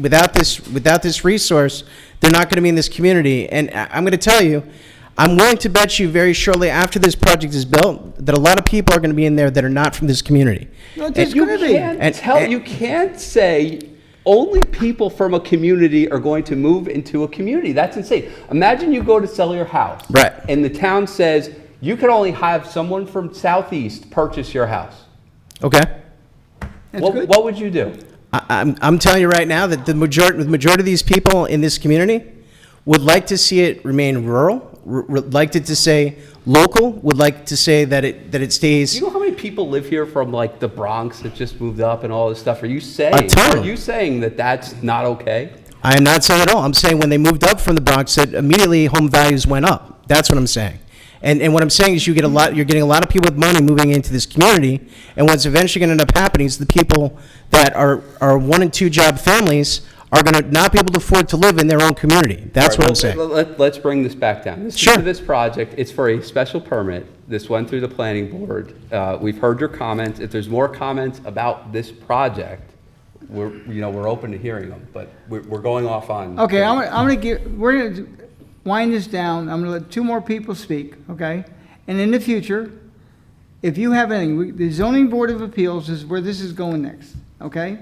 Without this resource, they're not going to be in this community. And I'm going to tell you, I'm willing to bet you very shortly after this project is built that a lot of people are going to be in there that are not from this community. No, there's going to be. You can't say only people from a community are going to move into a community. That's insane. Imagine you go to sell your house. Right. And the town says you can only have someone from Southeast purchase your house. Okay. What would you do? I'm telling you right now that the majority of these people in this community would like to see it remain rural, liked it to say local, would like to say that it stays. You know how many people live here from like the Bronx that just moved up and all this stuff? Are you saying that that's not okay? I am not saying at all. I'm saying when they moved up from the Bronx, that immediately home values went up. That's what I'm saying. And what I'm saying is you're getting a lot of people with money moving into this community, and what's eventually going to end up happening is the people that are 1 and 2 job families are going to not be able to afford to live in their own community. That's what I'm saying. Let's bring this back down. This project, it's for a special permit. This went through the planning board. We've heard your comments. If there's more comments about this project, we're open to hearing them, but we're going off on. Okay, we're going to wind this down. I'm going to let 2 more people speak, okay? And in the future, if you have any, the zoning board of appeals is where this is going next, okay?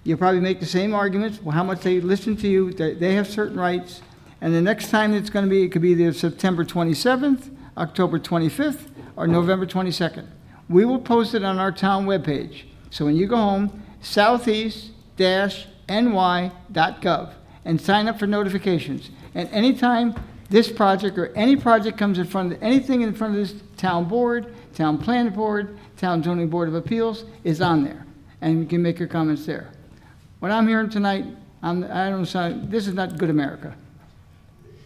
You'll probably make the same arguments, how much they listen to you, they have certain rights, and the next time it's gonna be, it could be either September 27th, October 25th, or November 22nd. We will post it on our town webpage. So when you go home, southeast-ny.gov, and sign up for notifications. And anytime this project or any project comes in front of, anything in front of this town board, town planning board, town zoning board of appeals is on there. And you can make your comments there. What I'm hearing tonight, this is not good America.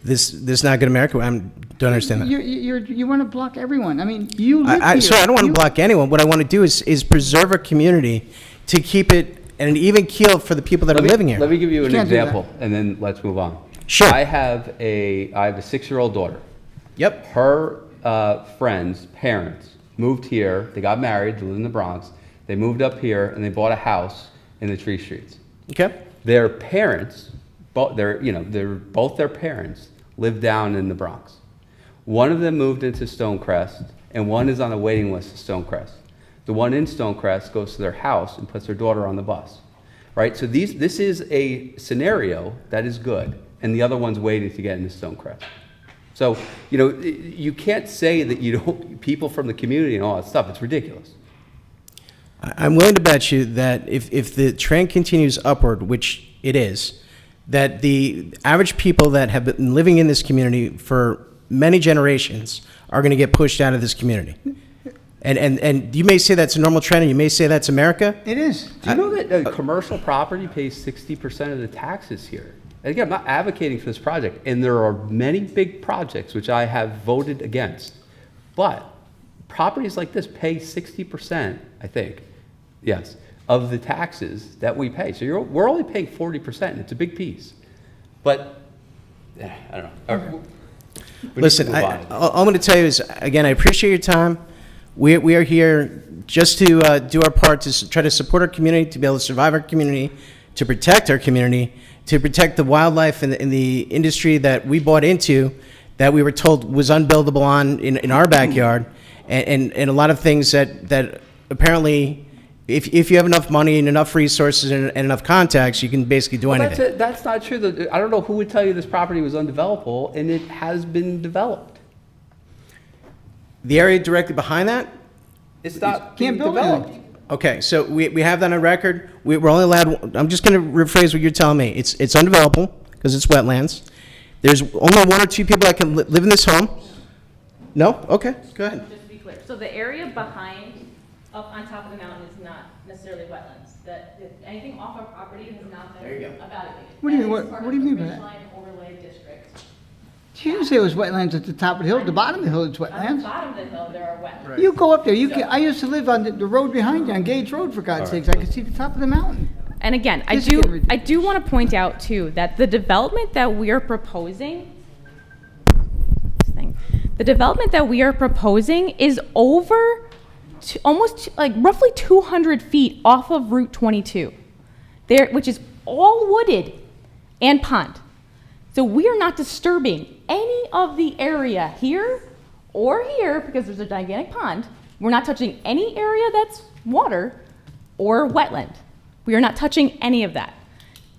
This not good America? I don't understand that. You want to block everyone. I mean, you live here. Sorry, I don't want to block anyone. What I want to do is preserve our community to keep it at an even keel for the people that are living here. Let me give you an can't do that. example, and then let's move on. Sure. I have a 6-year-old daughter. Yep. Her friends' parents moved here. They got married. They live in the Bronx. They moved up here, and they bought a house in the Tree Streets. Okay. Their parents, both their parents live down in the Bronx. One of them moved into Stonecrest, and one is on a waiting list of Stonecrest. The one in Stonecrest goes to their house and puts their daughter on the bus, right? So this is a scenario that is good, and the other one's waiting to get into Stonecrest. So, you can't say that people from the community and all that stuff. It's ridiculous. I'm willing to bet you that if the trend continues upward, which it is, that the average people that have been living in this community for many generations are going to get pushed out of this community. And you may say that's a normal trend, and you may say that's America. It is. Do you know that commercial property pays 60% of the taxes here? And again, I'm not advocating for this project, and there are many big projects which I have voted against. But properties like this pay 60%, I think, yes, of the taxes that we pay. So we're only paying 40%, and it's a big piece. But, I don't know. Listen, all I'm going to tell you is, again, I appreciate your time. We are here just to do our part to try to support our community, to be able to survive our community, to protect our community, to protect the wildlife and the industry that we bought into, that we were told was unbuildable in our backyard, and a lot of things that apparently, if you have enough money and enough resources and enough contacts, you can basically do anything. That's not true. I don't know who would tell you this property was undevelopable, and it has been developed. The area directly behind that? It's not Can't build developed. anything. Okay, so we have that on record. We're only allowed, I'm just going to rephrase what you're telling me. It's undevelopable because it's wetlands. There's only 1 or 2 people that can live in this home. No? Okay, go ahead. Just to be clear, so the area behind, up on top of the mountain is not necessarily wetlands. Anything off our property has not been evaluated. What do you mean, That is what part do you of the mean by that? Ridgeline Overlay District. You didn't say it was wetlands at the top of the hill. At the bottom of the hill, it's On the wetlands. bottom of the hill, there are wetlands. You go up there. I used to live on the road behind you, on Gage Road, for God's sakes. I could see the top of the mountain. And again, I This is getting do ridiculous. want to point out too that the development that we are proposing, is over almost like roughly 200 feet off of Route 22, which is all wooded and pond. So we are not disturbing any of the area here or here because there's a gigantic pond. We're not touching any area that's water or wetland. We are not touching any of that.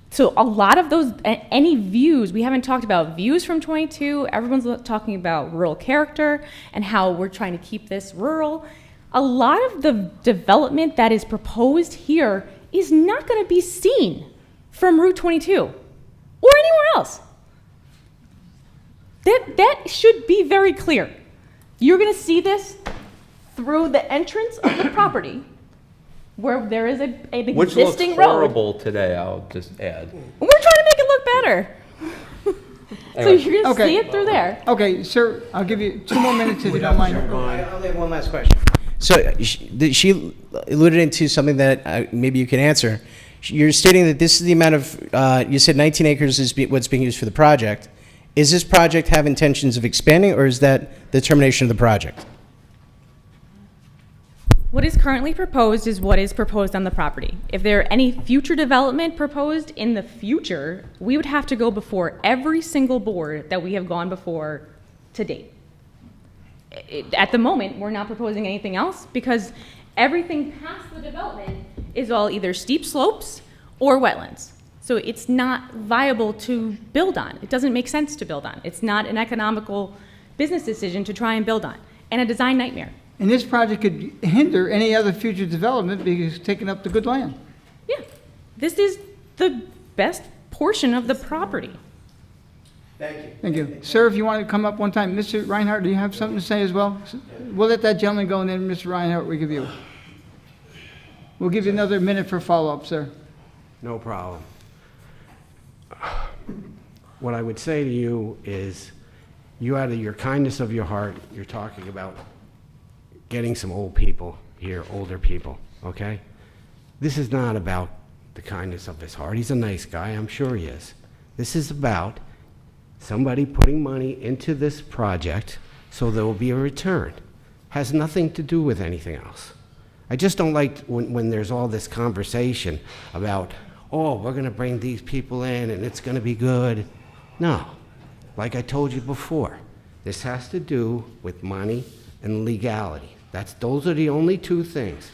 So a lot of those, any views, we haven't talked about views from 22. Everyone's talking about rural character and how we're trying to keep this rural. A lot of the development that is proposed here is not going to be seen from Route 22 or anywhere else. That should be very clear. You're going to see this through the entrance of the property where there is an Which existing looks road. horrible today, I'll just add. We're trying to make it look better. So Anyway. you're going to see it through there. Okay, sir, I'll give you 2 more minutes if you don't mind. I only have one last question. So she alluded into something that maybe you can answer. You're stating that this is the amount of, you said 19 acres is what's being used for the project. Is this project have intentions of expanding, or is that the termination of the project? What is currently proposed is what is proposed on the property. If there are any future development proposed in the future, we would have to go before every single board that we have gone before to date. At the moment, we're not proposing anything else because everything past the development is all either steep slopes or wetlands. So it's not viable to build on. It doesn't make sense to build on. It's not an economical business decision to try and build on, and a design nightmare. And this project could hinder any other future development because it's taking up the good land. Yeah, this is the best portion of the property. Thank you. Thank you. Sir, if you want to come up one time. Mr. Reinhardt, do you have something to say as well? We'll let that gentleman go, and then Mr. Reinhardt, we give you. We'll give you another minute for follow-up, sir. No problem. What I would say to you is, you out of your kindness of your heart, you're talking about getting some old people here, older people, okay? This is not about the kindness of his heart. He's a nice guy, I'm sure he is. This is about somebody putting money into this project so there will be a return. Has nothing to do with anything else. I just don't like when there's all this conversation about, oh, we're going to bring these people in and it's going to be good. No. Like I told you before, this has to do with money and legality. Those are the only two things.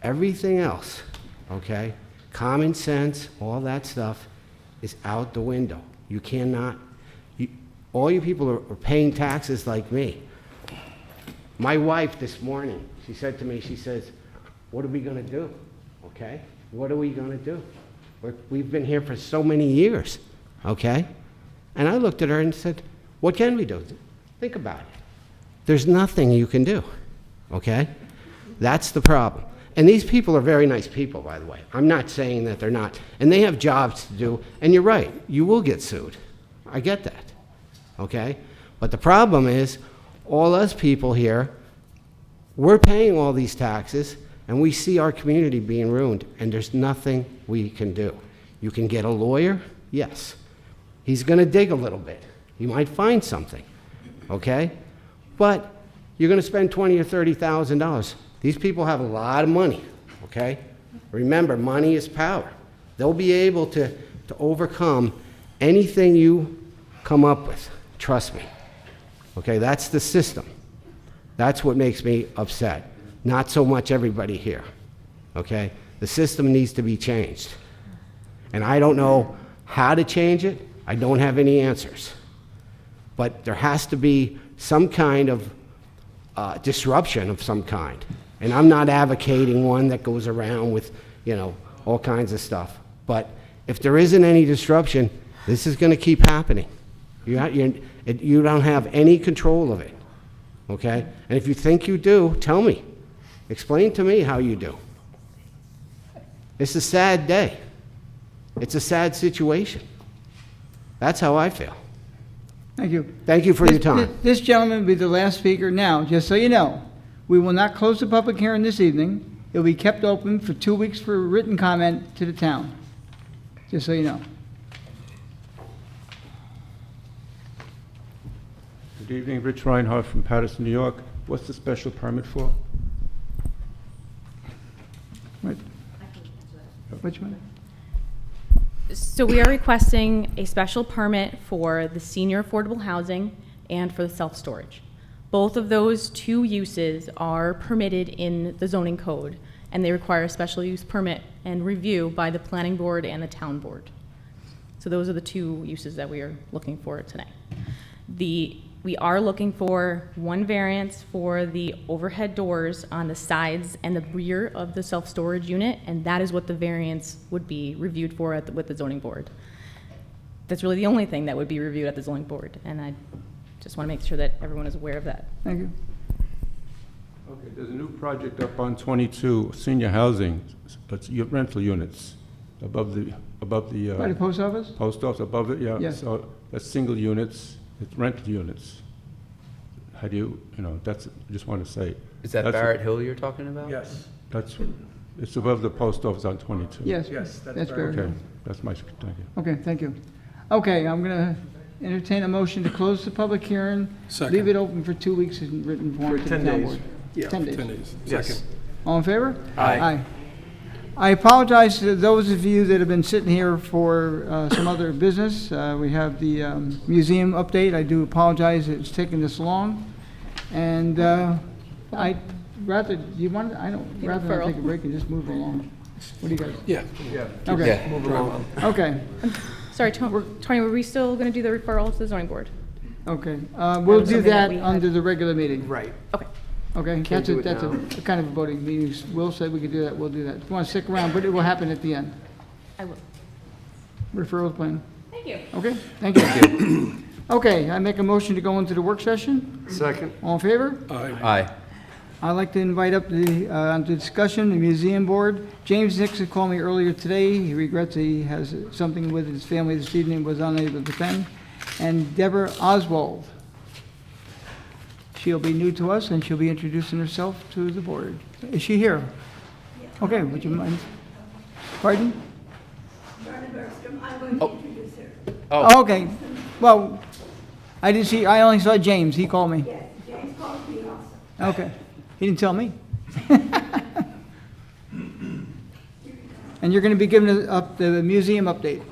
Everything else, okay, common sense, all that stuff is out the window. You cannot, all you people are paying taxes like me. My wife this morning, she said to me, she says, what are we going to do? Okay? What are we going to do? We've been here for so many years, okay? And I looked at her and said, what can we do? Think about it. There's nothing you can do, okay? That's the problem. And these people are very nice people, by the way. I'm not saying that they're not. And they have jobs to do. And you're right, you will get sued. I get that, okay? But the problem is, all us people here, we're paying all these taxes, and we see our community being ruined, and there's nothing we can do. You can get a lawyer, yes. He's going to dig a little bit. He might find something, okay? But you're going to spend $20,000 or $30,000. These people have a lot of money, okay? Remember, money is power. They'll be able to overcome anything you come up with. Trust me. Okay, that's the system. That's what makes me upset. Not so much everybody here, okay? The system needs to be changed. And I don't know how to change it. I don't have any answers. But there has to be some kind of disruption of some kind. And I'm not advocating one that goes around with, all kinds of stuff. But if there isn't any disruption, this is going to keep happening. You don't have any control of it, okay? And if you think you do, tell me. Explain to me how you do. It's a sad day. It's a sad situation. That's how I feel. Thank you. Thank you for your time. This gentleman will be the last speaker now, just so you know. We will not close the public hearing this evening. It will be kept open for 2 weeks for written comment to the town, just so you know. Good evening, Rich Reinhardt from Patterson, New York. What's the special permit for? Which one? So we are requesting a special permit for the senior affordable housing and for the self-storage. Both of those two uses are permitted in the zoning code, and they require a special use permit and review by the planning board and the town board. So those are the two uses that we are looking for tonight. We are looking for one variance for the overhead doors on the sides and the rear of the self-storage unit, and that is what the variance would be reviewed for with the zoning board. That's really the only thing that would be reviewed at the zoning board, and I just want to make sure that everyone is aware of that. Thank you. Okay, there's a new project up on 22, senior housing, it's rental units, above the. By the post office? Post office, above it, yeah. Yes. So that's single units, it's rental units. How do you, that's, I just want to say. Is that Barrett Hill you're talking about? Yes. It's above the post office on 22. Yes, that's Barrett Hill. Okay, that's my, thank you. Okay, thank you. Okay, I'm going to entertain a motion to close the public hearing. Second. Leave it open for 2 weeks in written form to the 10 town days. board. Yeah, 10 for days. 10 days. Yes. Second. All in favor? Aye. I apologize to those of you that have been sitting here for some other business. We have the museum update. I do apologize it's taken this long. And I'd rather, do you want, I don't, rather than referral. take a break and just move along. What do you guys? Yeah. Okay. Yeah. Move along. Okay, Sorry, Tony, were we still going to do the referral to the zoning board? okay. We'll do something that that we had- under the regular meeting. Right. Okay. Okay, Can't do it that's now. a kind of a voting meeting. Will said we could do that, we'll do that. If you want to stick around, but it will happen at the end. I will. Referral plan. Thank you. Okay, thank you. Okay, I make a motion to go into the work session. Second. All in favor? Aye. I'd like to invite up onto discussion, the museum board. James Nixon called me earlier today. He regrets he has something with his family this evening, was unable to attend. And Deborah Oswald. She'll be new to us, and she'll be introducing herself to the board. Is she here? Okay, would you mind? Pardon? Oh, okay. Well, I didn't see, I only saw James. He called me. Yes, James called me also. Okay. He didn't tell me. And you're going to be giving up the museum update.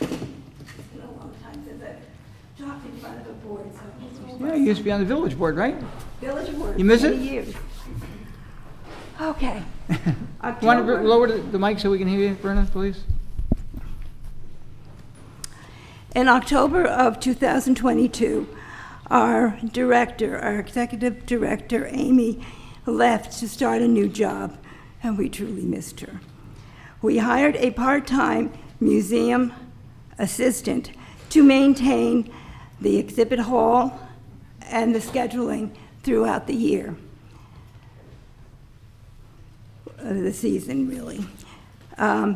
It's been a long time since I've talked in front of a board, so. Yeah, you used to be on the village board, right? Village board. You miss many it? years. Okay. Want to October- lower the mic so we can hear you, Verna, please? In October of 2022, our director, our executive director, Amy, left to start a new job, and we truly missed her. We hired a part-time museum assistant to maintain the exhibit hall and the scheduling throughout the year, the season, really.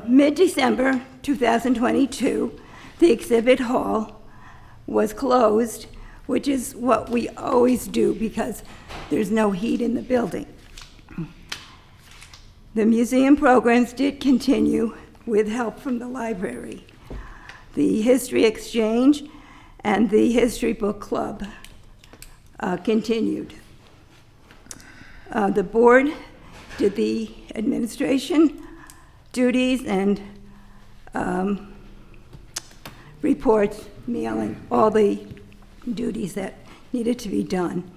Mid-December 2022, the exhibit hall was closed, which is what we always do because there's no heat in the building. The museum programs did continue with help from the library. The History Exchange and the History Book Club continued. The board did the administration duties and reports, mailing, all the duties that needed to be done.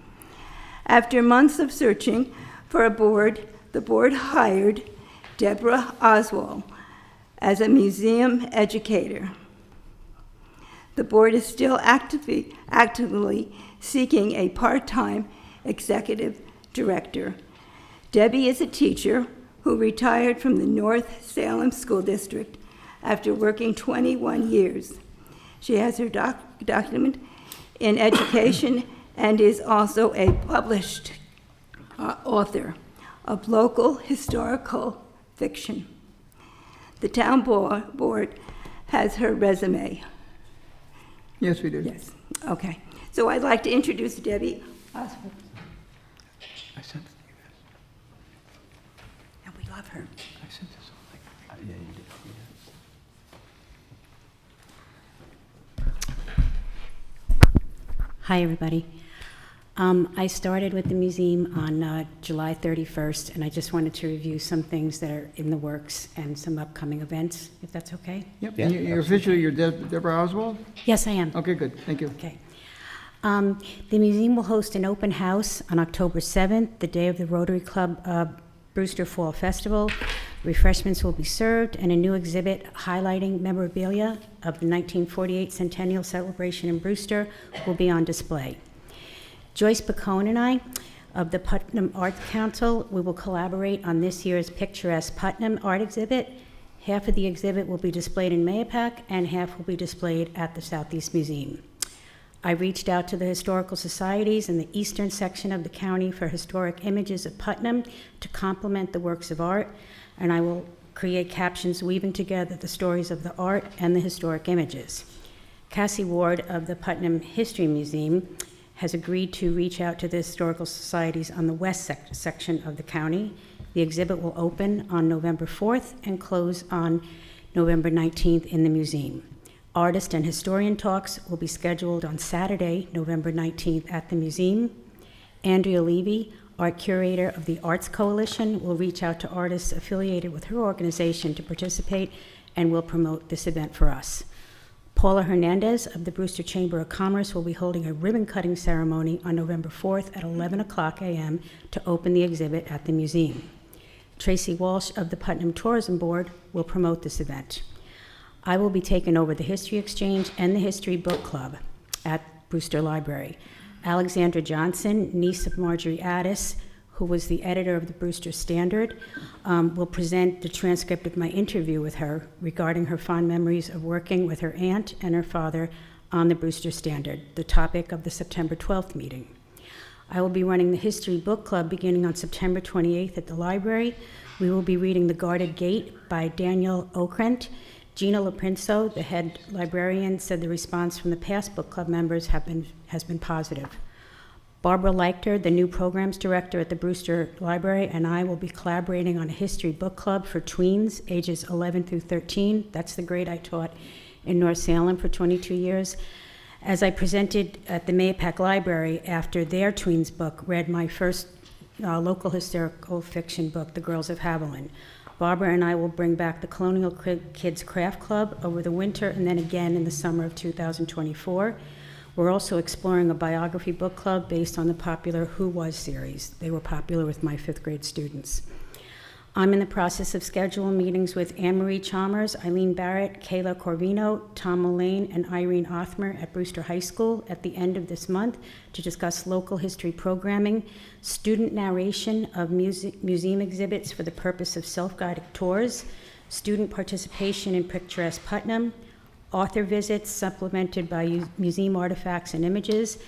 After months of searching for a board, the board hired Deborah Oswald as a museum educator. The board is still actively seeking a part-time executive director. Debbie is a teacher who retired from the North Salem School District after working 21 years. She has her document in education and is also a published author of local historical fiction. The town board has her resume. Yes, we do. Yes, okay. So I'd like to introduce Debbie Oswald. I sent it. And we love her. I sent this on. Yeah, you did. Hi, everybody. I started with the museum on July 31st, and I just wanted to review some things that are in the works and some upcoming events, if that's okay? Yep, Yeah, and you're officially, you're Deborah Oswald? Yes, I am. Okay, good, thank you. Okay. The museum will host an open house on October 7th, the day of the Rotary Club Brewster Fall Festival. Refreshments will be served, and a new exhibit highlighting memorabilia of the 1948 Centennial Celebration in Brewster will be on display. Joyce Bacone and I, of the Putnam Arts Council, we will collaborate on this year's Picturesque Putnam art exhibit. Half of the exhibit will be displayed in Mayapack, and half will be displayed at the Southeast Museum. I reached out to the historical societies in the eastern section of the county for historic images of Putnam to complement the works of art, and I will create captions weaving together the stories of the art and the historic images. Cassie Ward of the Putnam History Museum has agreed to reach out to the historical societies on the west section of the county. The exhibit will open on November 4th and close on November 19th in the museum. Artist and historian talks will be scheduled on Saturday, November 19th at the museum. Andrea Levy, art curator of the Arts Coalition, will reach out to artists affiliated with her organization to participate and will promote this event for us. Paula Hernandez of the Brewster Chamber of Commerce will be holding a ribbon-cutting ceremony on November 4th at 11 o'clock a.m. to open the exhibit at the museum. Tracy Walsh of the Putnam Tourism Board will promote this event. I will be taking over the History Exchange and the History Book Club at Brewster Library. Alexandra Johnson, niece of Marjorie Addis, who was the editor of the Brewster Standard, will present the transcript of my interview with her regarding her fond memories of working with her aunt and her father on the Brewster Standard, the topic of the September 12th meeting. I will be running the History Book Club beginning on September 28th at the library. We will be reading The Guarded Gate by Daniel Okrent. Gina Loprinso, the head librarian, said the response from the past book club members has been positive. Barbara Leichter, the new programs director at the Brewster Library, and I will be collaborating on a history book club for tweens ages 11 through 13. That's the grade I taught in North Salem for 22 years. As I presented at the Mayapack Library after their tweens book read my first local historical fiction book, The Girls of Haviland. Barbara and I will bring back the Colonial Kids Craft Club over the winter and then again in the summer of 2024. We're also exploring a biography book club based on the popular Who Was series. They were popular with my 5th grade students. I'm in the process of scheduling meetings with Anne-Marie Chalmers, Eileen Barrett, Kayla Corvino, Tom Mullane, and Irene Othmer at Brewster High School at the end of this month to discuss local history programming, student narration of museum exhibits for the purpose of self-guided tours, student participation in Picturesque Putnam, author visits supplemented by museum artifacts and images,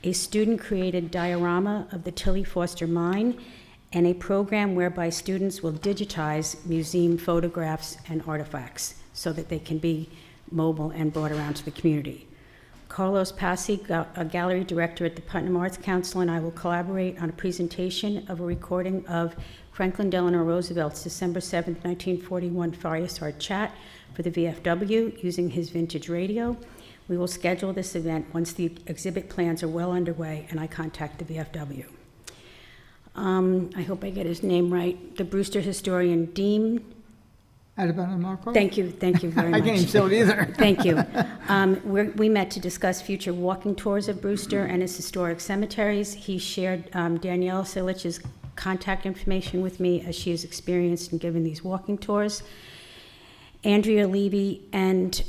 a student-created diorama of the Tilly Foster Mine, and a program whereby students will digitize museum photographs and artifacts so that they can be mobile and brought around to the community. Carlos Passi, a gallery director at the Putnam Arts Council, and I will collaborate on a presentation of a recording of Franklin Delano Roosevelt's December 7, 1941 Fireside Chat for the VFW using his vintage radio. We will schedule this event once the exhibit plans are well underway and I contact the VFW. I hope I get his name right. The Brewster historian Dean. Adabana Marco? Thank you very much. I can't even spell it either. Thank you. We met to discuss future walking tours of Brewster and its historic cemeteries. He shared Danielle Silich's contact information with me as she is experienced in giving these walking tours. Andrea Levy and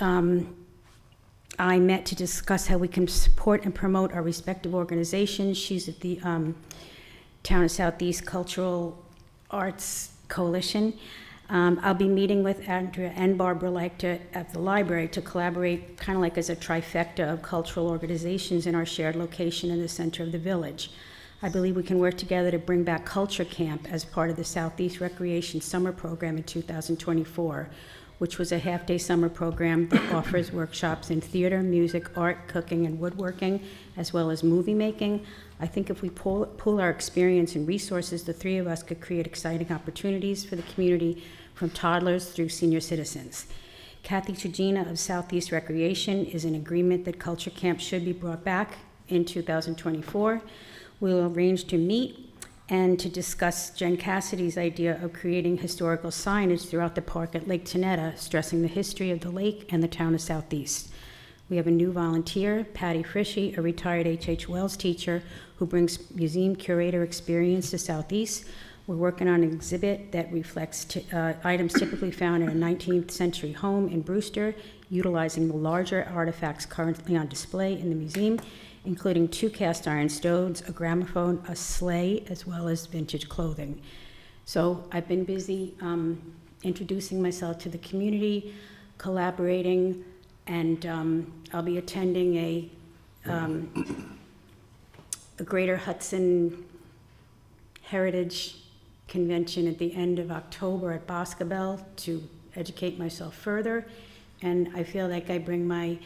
I met to discuss how we can support and promote our respective organizations. She's at the Town of Southeast Cultural Arts Coalition. I'll be meeting with Andrea and Barbara Leichter at the library to collaborate kind of like as a trifecta of cultural organizations in our shared location in the center of the village. I believe we can work together to bring back Culture Camp as part of the Southeast Recreation Summer Program in 2024, which was a half-day summer program that offers workshops in theater, music, art, cooking, and woodworking, as well as movie making. I think if we pool our experience and resources, the three of us could create exciting opportunities for the community from toddlers through senior citizens. Kathy Tugina of Southeast Recreation is in agreement that Culture Camp should be brought back in 2024. We'll arrange to meet and to discuss Jen Cassidy's idea of creating historical signage throughout the park at Lake Tenetta, stressing the history of the lake and the town of Southeast. We have a new volunteer, Patty Frishy, a retired H.H. Wells teacher who brings museum curator experience to Southeast. We're working on an exhibit that reflects items typically found in a 19th century home in Brewster, utilizing the larger artifacts currently on display in the museum, including 2 cast iron stoves, a gramophone, a sleigh, as well as vintage clothing. So I've been busy introducing myself to the community, collaborating, and I'll be attending a Greater Hudson Heritage Convention at the end of October at Boscobel to educate myself further. And I feel like I bring my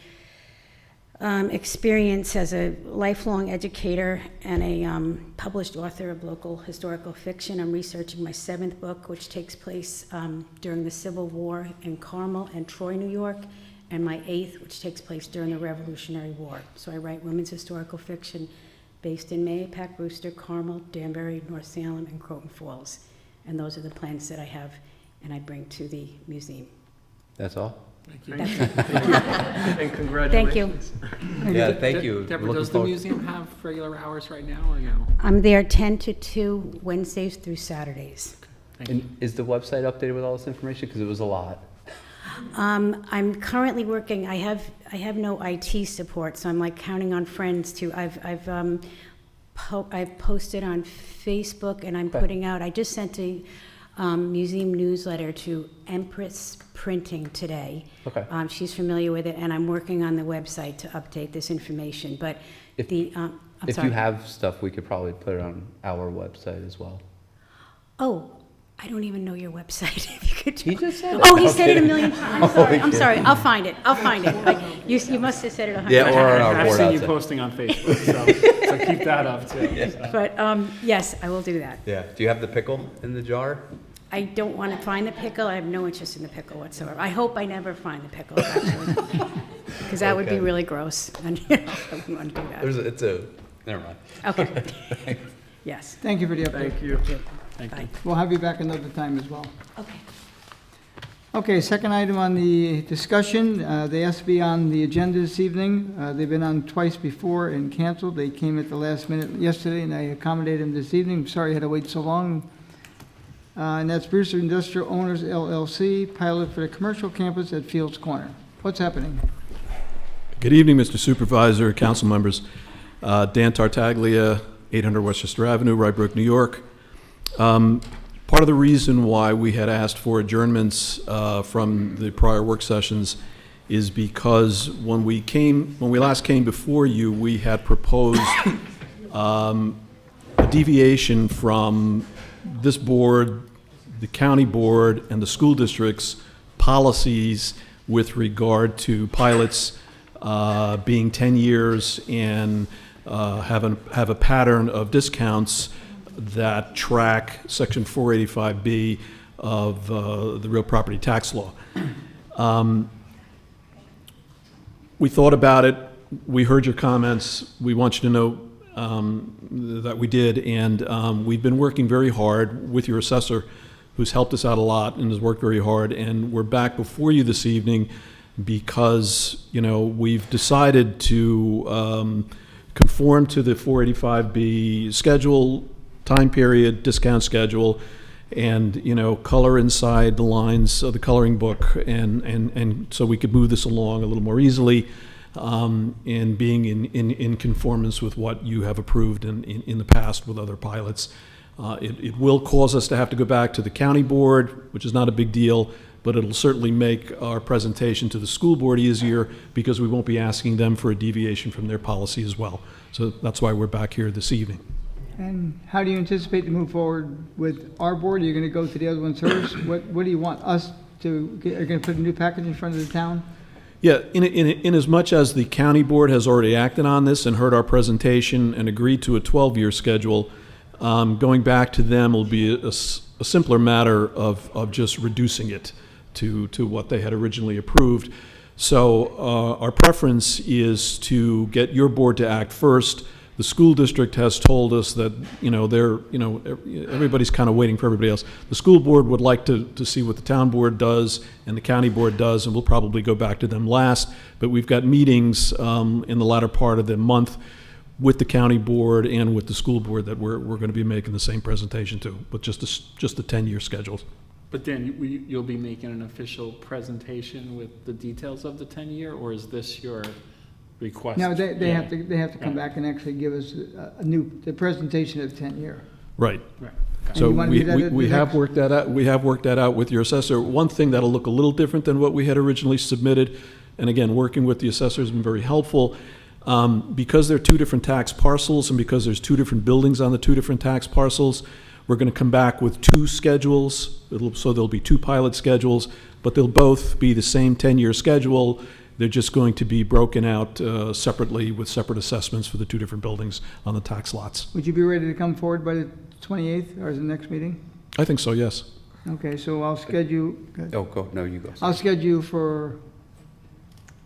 experience as a lifelong educator and a published author of local historical fiction. I'm researching my 7th book, which takes place during the Civil War in Carmel and Troy, New York, and my 8th, which takes place during the Revolutionary War. So I write women's historical fiction based in Mayapack, Brewster, Carmel, Danbury, North Salem, and Croton Falls. And those are the plans that I have and I bring to the museum. That's all? And congratulations. Thank you. Yeah, thank you. Deborah, Looking does the forward- museum have regular hours right now, or no? I'm there 10 to 2, Wednesdays through Saturdays. And is the website updated with all this information? Because it was a lot. I'm currently working, I have no IT support, so I'm like counting on friends to, I've posted on Facebook, and I'm putting out, I just sent a museum newsletter to Empress Printing today. Okay. She's familiar with it, and I'm working on the website to update this information, but If- I'm If sorry. you have stuff, we could probably put it on our website as well. Oh, I don't even know your website. If you could. He just said it. Oh, he I'm said it a kidding. million times. I'm Oh, sorry. I'm okay. sorry. I'll find it. You must have said it 100 Yeah, times. or on our I've board seen you outside. posting on Facebook, so keep that up too. So. But yes, I will do that. Yeah. Do you have the pickle in the jar? I don't want to find the pickle. I have no interest in the pickle whatsoever. I hope I never find the pickle, actually, because that would be Okay. really gross. And I wouldn't want to do that. Never mind. Okay. Yes. Thank you for the update. Thank you. Thank you. We'll have you back another time as well. Okay. Okay, second item on the discussion, they asked to be on the agenda this evening. They've been on twice before and canceled. They came at the last minute yesterday, and I accommodated them this evening. I'm sorry I had to wait so long. And that's Brewster Industrial Owners LLC, pilot for the commercial campus at Fields Corner. What's happening? Good evening, Mr. Supervisor, council members. Dan Tartaglia, 800 Westchester Avenue, Rybrook, New York. Part of the reason why we had asked for adjournments from the prior work sessions is because when we last came before you, we had proposed a deviation from this board, the county board, and the school district's policies with regard to pilots being 10 years and have a pattern of discounts that track Section 485B of the real property tax law. We thought about it. We heard your comments. We want you to know that we did, and we've been working very hard with your assessor, who's helped us out a lot and has worked very hard. And we're back before you this evening because, we've decided to conform to the 485B schedule, time period, discount schedule, and, color inside the lines of the coloring book, and so we could move this along a little more easily, and being in conformance with what you have approved in the past with other pilots. It will cause us to have to go back to the county board, which is not a big deal, but it'll certainly make our presentation to the school board easier because we won't be asking them for a deviation from their policy as well. So that's why we're back here this evening. And how do you anticipate to move forward with our board? Are you going to go to the other ones first? What do you want us to, are you going to put a new package in front of the town? Yeah, in as much as the county board has already acted on this and heard our presentation and agreed to a 12-year schedule, going back to them will be a simpler matter of just reducing it to what they had originally approved. So our preference is to get your board to act first. The school district has told us that, everybody's kind of waiting for everybody else. The school board would like to see what the town board does and the county board does, and we'll probably go back to them last. But we've got meetings in the latter part of the month with the county board and with the school board that we're going to be making the same presentation to, but just the 10-year schedules. But Dan, you'll be making an official presentation with the details of the 10-year, or is this your request? No, they have to come back and actually give us the presentation of 10-year. Right. Right. And So you wanna do that at we the have next- worked that out. We have worked that out with your assessor. One thing that'll look a little different than what we had originally submitted, and again, working with the assessor has been very helpful. Because there are two different tax parcels and because there's two different buildings on the two different tax parcels, we're going to come back with two schedules. So there'll be two pilot schedules, but they'll both be the same 10-year schedule. They're just going to be broken out separately with separate assessments for the two different buildings on the tax lots. Would you be ready to come forward by the 28th, or is the next meeting? I think so, yes. Okay, so I'll schedule. Oh, go. No, you go. I'll schedule for,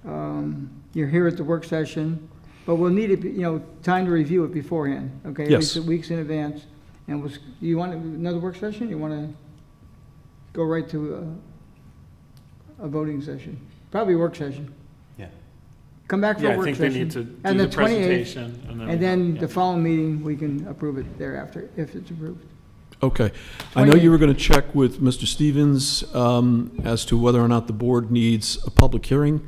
you're here at the work session, but we'll need it, time to review it beforehand, okay? At Yes. least weeks in advance. And you want another work session? You want to go right to a voting session? Probably work session. Yeah. Come back for Yeah, a I work think session. they need to do And the 28th, presentation, and then And we- then yeah. the following meeting, we can approve it thereafter, if it's approved. Okay. I know you were going to check with Mr. Stevens as to whether or not the board needs a public hearing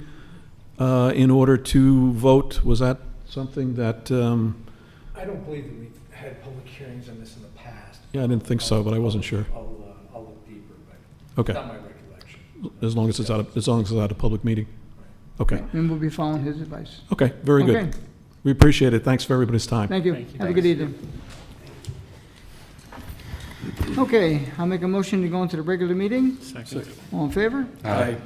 in order to vote. Was that something that, I don't believe that we've had public hearings on this in the past. yeah, I didn't think so, but I wasn't sure. I'll look deeper, but Okay. not my recollection. As long as it's at a public meeting. Okay. And we'll be following his advice. Okay, very Okay. good. We appreciate it. Thanks for everybody's time. Thank you. Have a good evening. Okay, I'll make a motion to go into the regular meeting. Second. All in favor? Aye.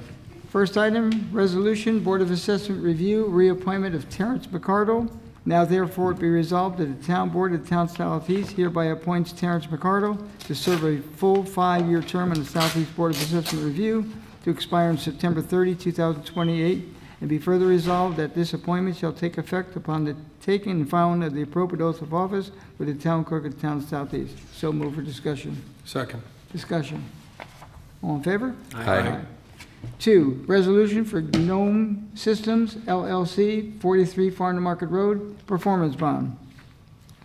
First item, resolution, Board of Assessment Review, reappointment of Terrence Picardo. Now therefore it be resolved that the Town Board of the Town of Southeast hereby appoints Terrence Picardo to serve a full 5-year term on the Southeast Board of Assessment Review to expire on September 30, 2028, and be further resolved that this appointment shall take effect upon the taking and filing of the appropriate oath of office with the Town Clerk of the Town of Southeast. So move for discussion. Second. Discussion. All in favor? Aye. 2, resolution for Gnome Systems LLC, 43 Farm to Market Road, performance bond.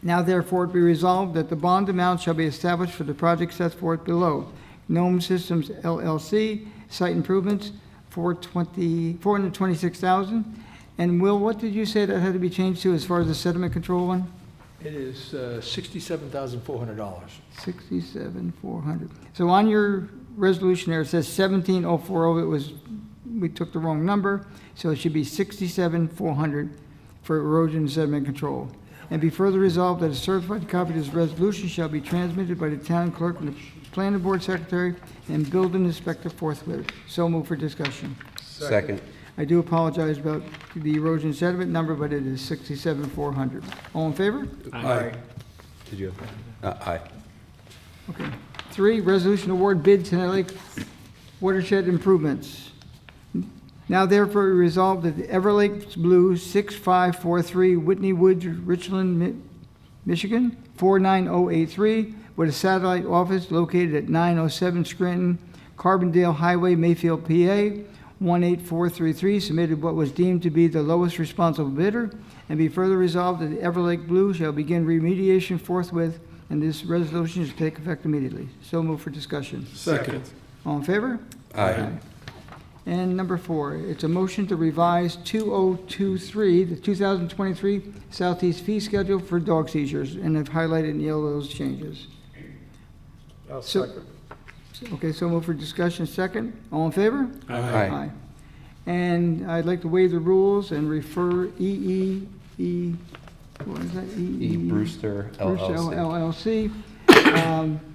Now therefore it be resolved that the bond amount shall be established for the project set forth below. Gnome Systems LLC, site improvements, $426,000. And Will, what did you say that had to be changed to as far as the sediment control one? It is $67,400. 67,400. So on your resolution there, it says 17,040. It was, we took the wrong number, so it should be 67,400 for erosion and sediment control. And be further resolved that a certified copy of this resolution shall be transmitted by the town clerk and the planning board secretary and building inspector forthwith. So move for discussion. Second. I do apologize about the erosion and sediment number, but it is 67,400. All in favor? Aye. Did you have? Aye. Okay. 3, resolution award bid to Lake watershed improvements. Now therefore resolved that the Everlake Blue 6543 Whitney Woods, Richland, Michigan 49083, with a satellite office located at 907 Scranton, Carbondale Highway, Mayfield, PA 18433, submitted what was deemed to be the lowest responsible bidder, and be further resolved that the Everlake Blue shall begin remediation forthwith, and this resolution shall take effect immediately. So move for discussion. Second. All in favor? Aye. And number 4, it's a motion to revise 2023, the 2023 Southeast fee schedule for dog seizures, and I've highlighted in yellow those changes. I'll So- second. Okay, so move for discussion second. All in favor? Aye. And I'd like to waive the rules and refer what is that? E. Brewster LLC. LLC,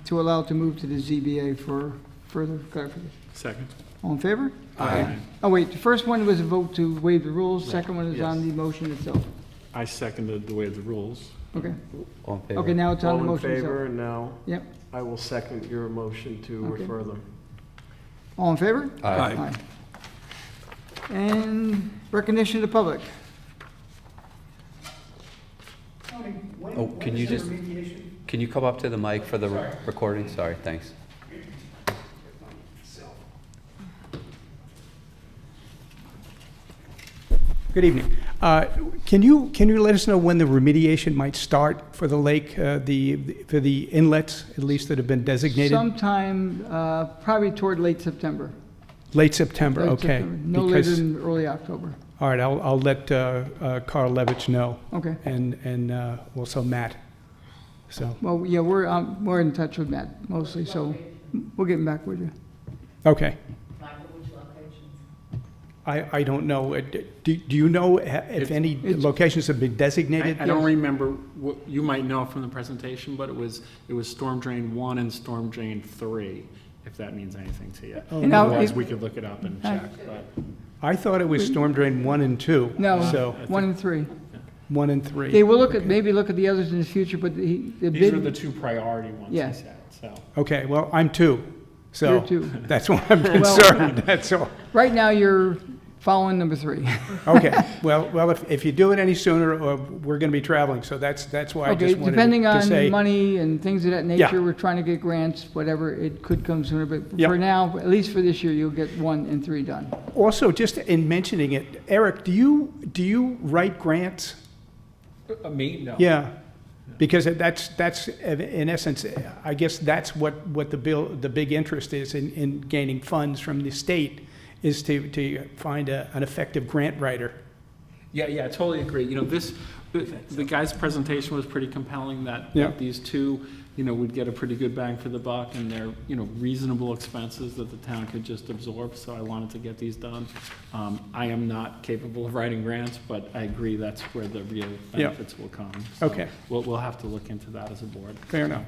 to allow it to move to the ZBA for further clarification. Second. All in favor? Aye. Oh, wait, the first one was a vote to waive the rules, second one is on Yes. the motion itself. I seconded the way of the rules. Okay, All in favor? okay, now it's on All the in motion favor, itself. and now Yep, I will second your motion to Okay. refer them. all in favor? Aye. And recognition of the public. Oh, can you just, can you come up to the mic for the recording? Sorry, thanks. Good evening. Can you let us know when the remediation might start for the lake, for the inlets, at least that have been dedesignated? Sometime, probably toward late September. Late September, Late okay. September. No later Because- than early October. All right, I'll let Carl Levitch know. Okay. And also Matt. So, Well, yeah, we're in touch with Matt mostly, so we'll get back with you. okay. I don't know. Do you know if any locations have been designated? I don't remember, what you might know from the presentation, but it was Storm Drain 1 and Storm Drain 3, if that means anything to you. Oh, no. Otherwise, we could look it up and check, but. I thought it was Storm Drain 1 and 2. No, So, 1 and 3. 1 and 3. Okay, we'll maybe look at the others in the future, but the bid. These are the 2 priority ones, he Yeah. said, so. Okay, well, I'm 2. So You're 2. that's why I'm Well- concerned, that's all. Right now, you're following number 3. Okay, well, if you do it any sooner, we're going to be traveling, so that's why I Okay, just wanted depending to say. on money and things of that Yeah. nature, we're trying to get grants, whatever, it could come sooner, but Yeah. for now, at least for this year, you'll get 1 and 3 done. Also, just in mentioning it, Eric, do you write grants? Me? No. Yeah, because that's in essence, I guess that's what the big interest is in gaining funds from the state, is to find an effective grant writer. Yeah, I totally agree. You know, the guy's presentation was pretty compelling that Yeah. these two, would get a pretty good bang for the buck, and they're, reasonable expenses that the town could just absorb, so I wanted to get these done. I am not capable of writing grants, but I agree that's where the real Yeah. benefits will come. So Okay. We'll have to look into that as a board. Fair enough.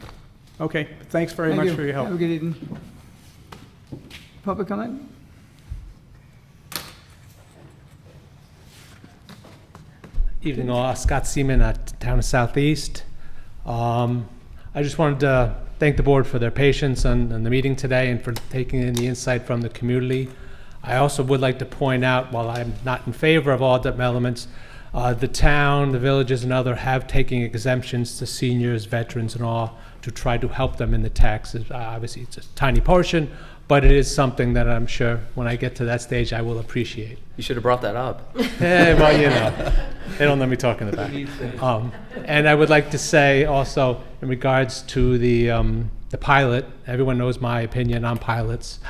Okay, thanks very Thank much you. for your help. Have a good evening. Public comment? Evening all, Scott Seaman at Town of Southeast. I just wanted to thank the board for their patience on the meeting today and for taking in the insight from the community. I also would like to point out, while I'm not in favor of all developments, the town, the villages and other have taken exemptions to seniors, veterans and all to try to help them in the taxes. Obviously it's a tiny portion, but it is something that I'm sure when I get to that stage I will appreciate. You should have brought that up. Well, they don't let me talk in the back. And I would like to say also, in regards to the pilot, everyone knows my opinion on pilots.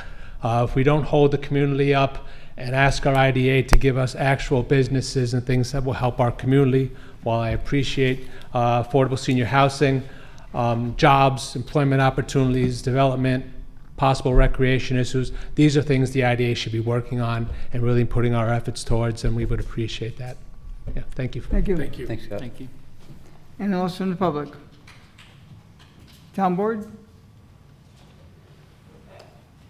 If we don't hold the community up and ask our IDA to give us actual businesses and things that will help our community, while I appreciate affordable senior housing, jobs, employment opportunities, development, possible recreation issues, these are things the IDA should be working on and really putting our efforts towards, and we would appreciate that. Yeah, thank you. Thank you. Thank you. Thanks, Scott. Thank you. And also from the public. Town board?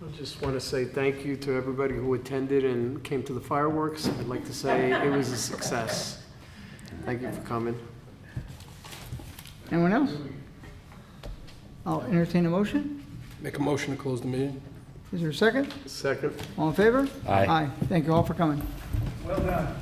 I just want to say thank you to everybody who attended and came to the fireworks. I'd like to say it was a success. Thank you for coming. Anyone else? I'll entertain a motion. Make a motion to close the meeting. Is there a second? Second. All in favor? Aye. Aye. Thank you all for coming. Well done.